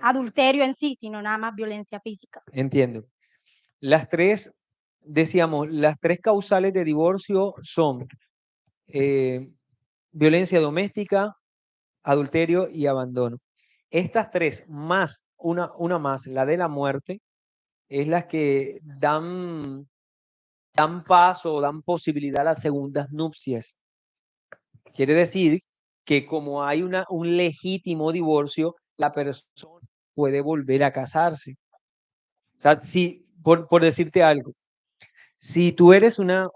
adulterio en sí, sino nada más violencia física. Entiendo. Decíamos, las tres causales de divorcio son violencia doméstica, adulterio y abandono. Estas tres, más una más, la de la muerte, es las que dan paso o dan posibilidad a las segundas nupcias. Quiere decir que como hay un legítimo divorcio, la persona puede volver a casarse. O sea, si, por decirte algo, si tú eres una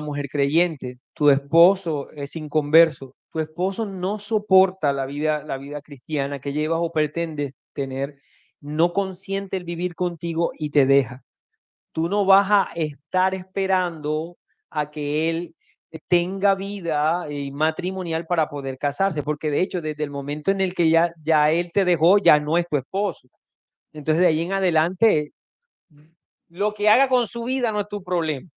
mujer creyente, tu esposo es inconverso, tu esposo no soporta la vida cristiana que llevas o pretendes tener, no consiente el vivir contigo y te deja. Tú no vas a estar esperando a que él tenga vida matrimonial para poder casarse, porque de hecho desde el momento en el que ya él te dejó, ya no es tu esposo. Entonces de ahí en adelante, lo que haga con su vida no es tu problema.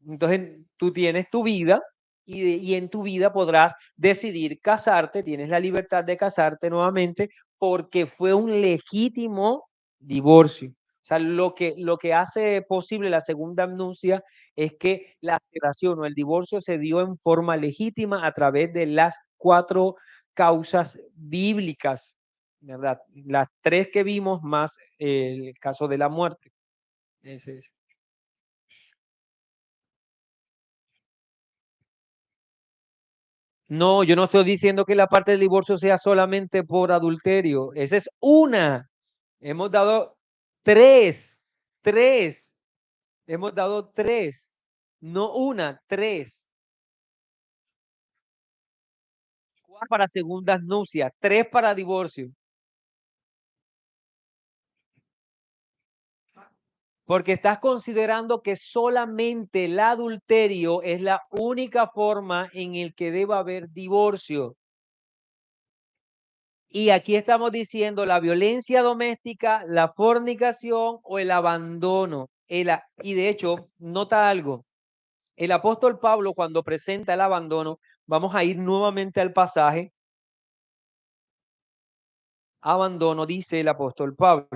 Entonces tú tienes tu vida y en tu vida podrás decidir casarte, tienes la libertad de casarte nuevamente porque fue un legítimo divorcio. O sea, lo que hace posible la segunda nupcia es que la separación o el divorcio se dio en forma legítima a través de las 4 causas bíblicas, ¿verdad? Las 3 que vimos más el caso de la muerte. Ese es. No, yo no estoy diciendo que la parte del divorcio sea solamente por adulterio. Esa es una. Hemos dado 3. Hemos dado 3. No una, 3. 4 para segundas nupcias, 3 para divorcio. Porque estás considerando que solamente el adulterio es la única forma en el que debe haber divorcio. Y aquí estamos diciendo la violencia doméstica, la fornicación o el abandono. Y de hecho, nota algo. El apóstol Pablo, cuando presenta el abandono, vamos a ir nuevamente al pasaje. Abandono, dice el apóstol Pablo.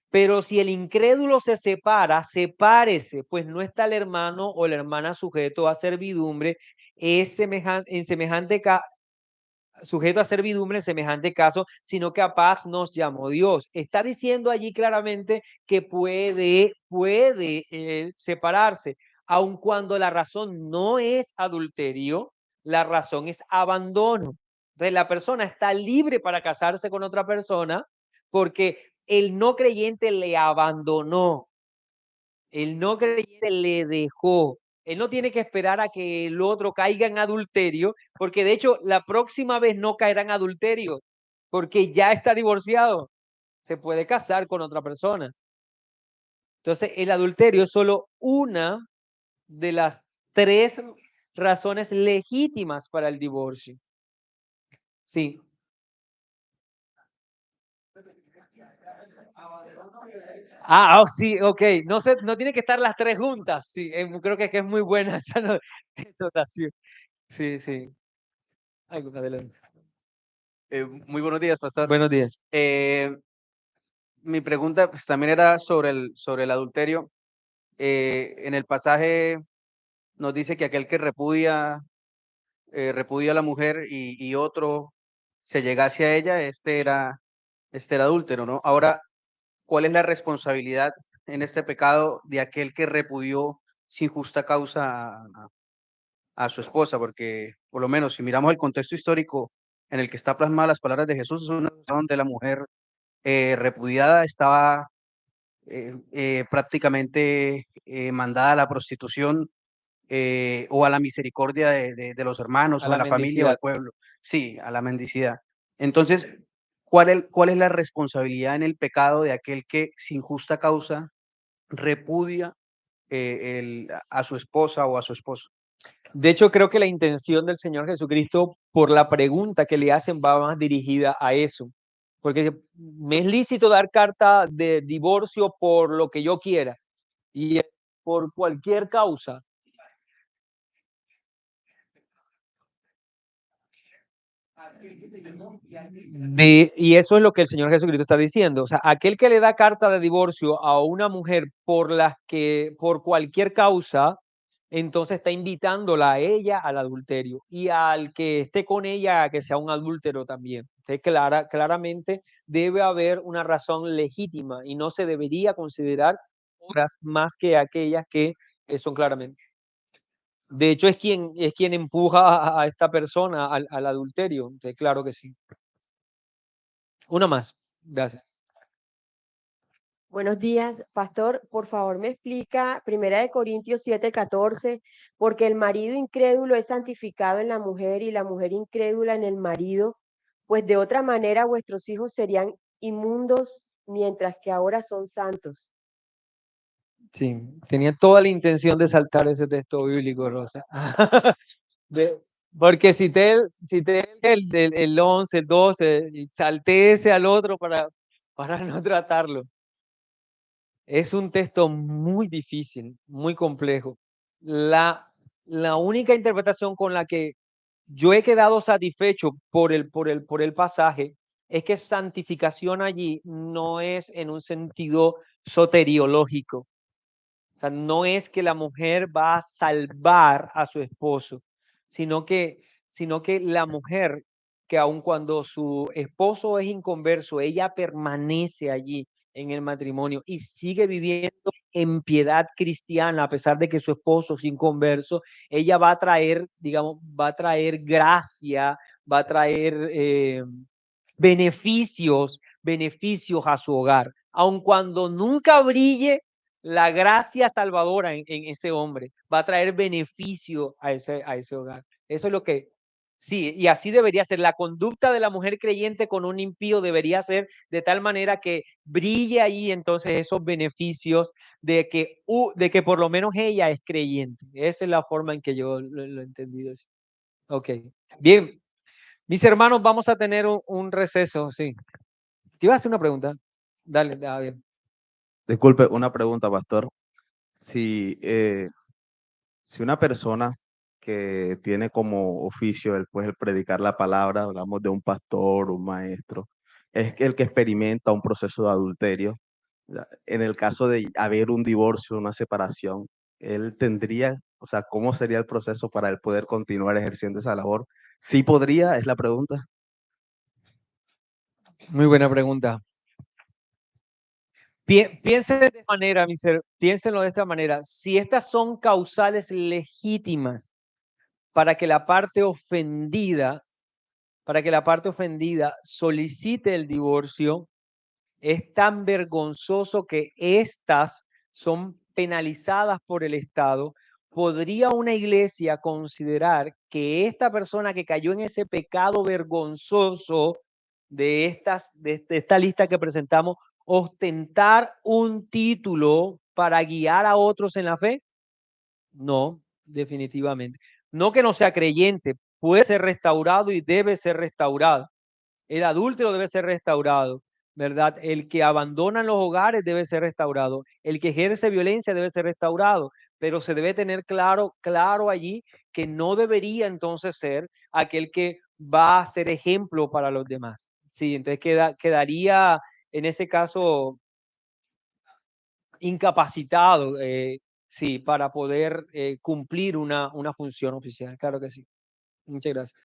Pero si el incrédulo se separa, sepárese, pues no está el hermano o la hermana sujeto a servidumbre, sujeto a servidumbre en semejante caso, sino que a paz nos llamó Dios. Está diciendo allí claramente que puede separarse, aun cuando la razón no es adulterio, la razón es abandono. Entonces la persona está libre para casarse con otra persona porque el no creyente le abandonó, el no creyente le dejó. Él no tiene que esperar a que el otro caiga en adulterio, porque de hecho la próxima vez no caerá en adulterio, porque ya está divorciado. Se puede casar con otra persona. Entonces, el adulterio es solo una de las 3 razones legítimas para el divorcio. Sí. Sí, ok. No tiene que estar las 3 juntas. Sí, creo que es muy buena esa notación. Sí, sí. Adelante. Muy buenos días, pastor. Buenos días. Mi pregunta pues, también era sobre el adulterio. En el pasaje nos dice que aquel que repudia a la mujer y otro se llegase a ella, este era adúltero, ¿no? Ahora, ¿cuál es la responsabilidad en este pecado de aquel que repudió sin justa causa a su esposa? Porque, por lo menos, si miramos el contexto histórico en el que está plasmadas las palabras de Jesús, es una situación donde la mujer repudiada estaba prácticamente mandada a la prostitución o a la misericordia de los hermanos A o la de la familia o mendicidad. al pueblo. Sí, a la mendicidad. Entonces, ¿cuál es la responsabilidad en el pecado de aquel que sin justa causa repudia a su esposa o a su esposo? De hecho, creo que la intención del Señor Jesucristo, por la pregunta que le hacen, va más dirigida a eso. Porque me es lícito dar carta de divorcio por lo que yo quiera y por cualquier causa. Y eso es lo que el Señor Jesucristo está diciendo. O sea, aquel que le da carta de divorcio a una mujer por cualquier causa, entonces está invitándola a ella al adulterio y al que esté con ella a que sea un adúltero también. Entonces, claramente debe haber una razón legítima y no se debería considerar otras más que aquellas que son claramente. De hecho, es quien empuja a esta persona al adulterio. Entonces, claro que sí. Una más. Gracias. Buenos días, pastor. Por favor, me explica 1 Corintios 7:14, porque el marido incrédulo es santificado en la mujer y la mujer incrédula en el marido, pues de otra manera vuestros hijos serían inmundos, mientras que ahora son santos. Sí, tenía toda la intención de saltar ese texto bíblico, Rosa. Porque cité el 11, el 12, y salté ese al otro para no tratarlo. Es un texto muy difícil, muy complejo. La única interpretación con la que yo he quedado satisfecho por el pasaje es que santificación allí no es en un sentido soteriológico. O sea, no es que la mujer va a salvar a su esposo, sino que la mujer, que aun cuando su esposo es inconverso, ella permanece allí en el matrimonio y sigue viviendo en piedad cristiana, a pesar de que su esposo es inconverso. Ella va a traer, digamos, va a traer gracia, va a traer beneficios a su hogar, aun cuando nunca brille la gracia salvadora en ese hombre, va a traer beneficio a ese hogar. Eso es lo que, sí, y así debería ser. La conducta de la mujer creyente con un impío debería ser de tal manera que brille ahí entonces esos beneficios de que por lo menos ella es creyente. Esa es la forma en que yo lo he entendido. Ok, bien. Mis hermanos, vamos a tener un receso, sí. ¿Te iba a hacer una pregunta? Dale, David. Disculpe, una pregunta, pastor. Si una persona que tiene como oficio el predicar la palabra, hablamos de un pastor, un maestro, es el que experimenta un proceso de adulterio, en el caso de haber un divorcio, una separación, él tendría, o sea, ¿cómo sería el proceso para él poder continuar ejerciendo esa labor? ¿Sí podría? Es la pregunta. Muy buena pregunta. Piensen de esta manera, piénsenlo de esta manera. Si estas son causales legítimas para que la parte ofendida solicite el divorcio, es tan vergonzoso que estas son penalizadas por el Estado. ¿Podría una iglesia considerar que esta persona que cayó en ese pecado vergonzoso de esta lista que presentamos, ostentar un título para guiar a otros en la fe? No, definitivamente. No que no sea creyente, puede ser restaurado y debe ser restaurado. El adúltero debe ser restaurado, ¿verdad? El que abandona los hogares debe ser restaurado. El que ejerce violencia debe ser restaurado, pero se debe tener claro allí que no debería entonces ser aquel que va a ser ejemplo para los demás. Sí, entonces quedaría en ese caso incapacitado, sí, para poder cumplir una función oficial. Claro que sí. Muchas gracias.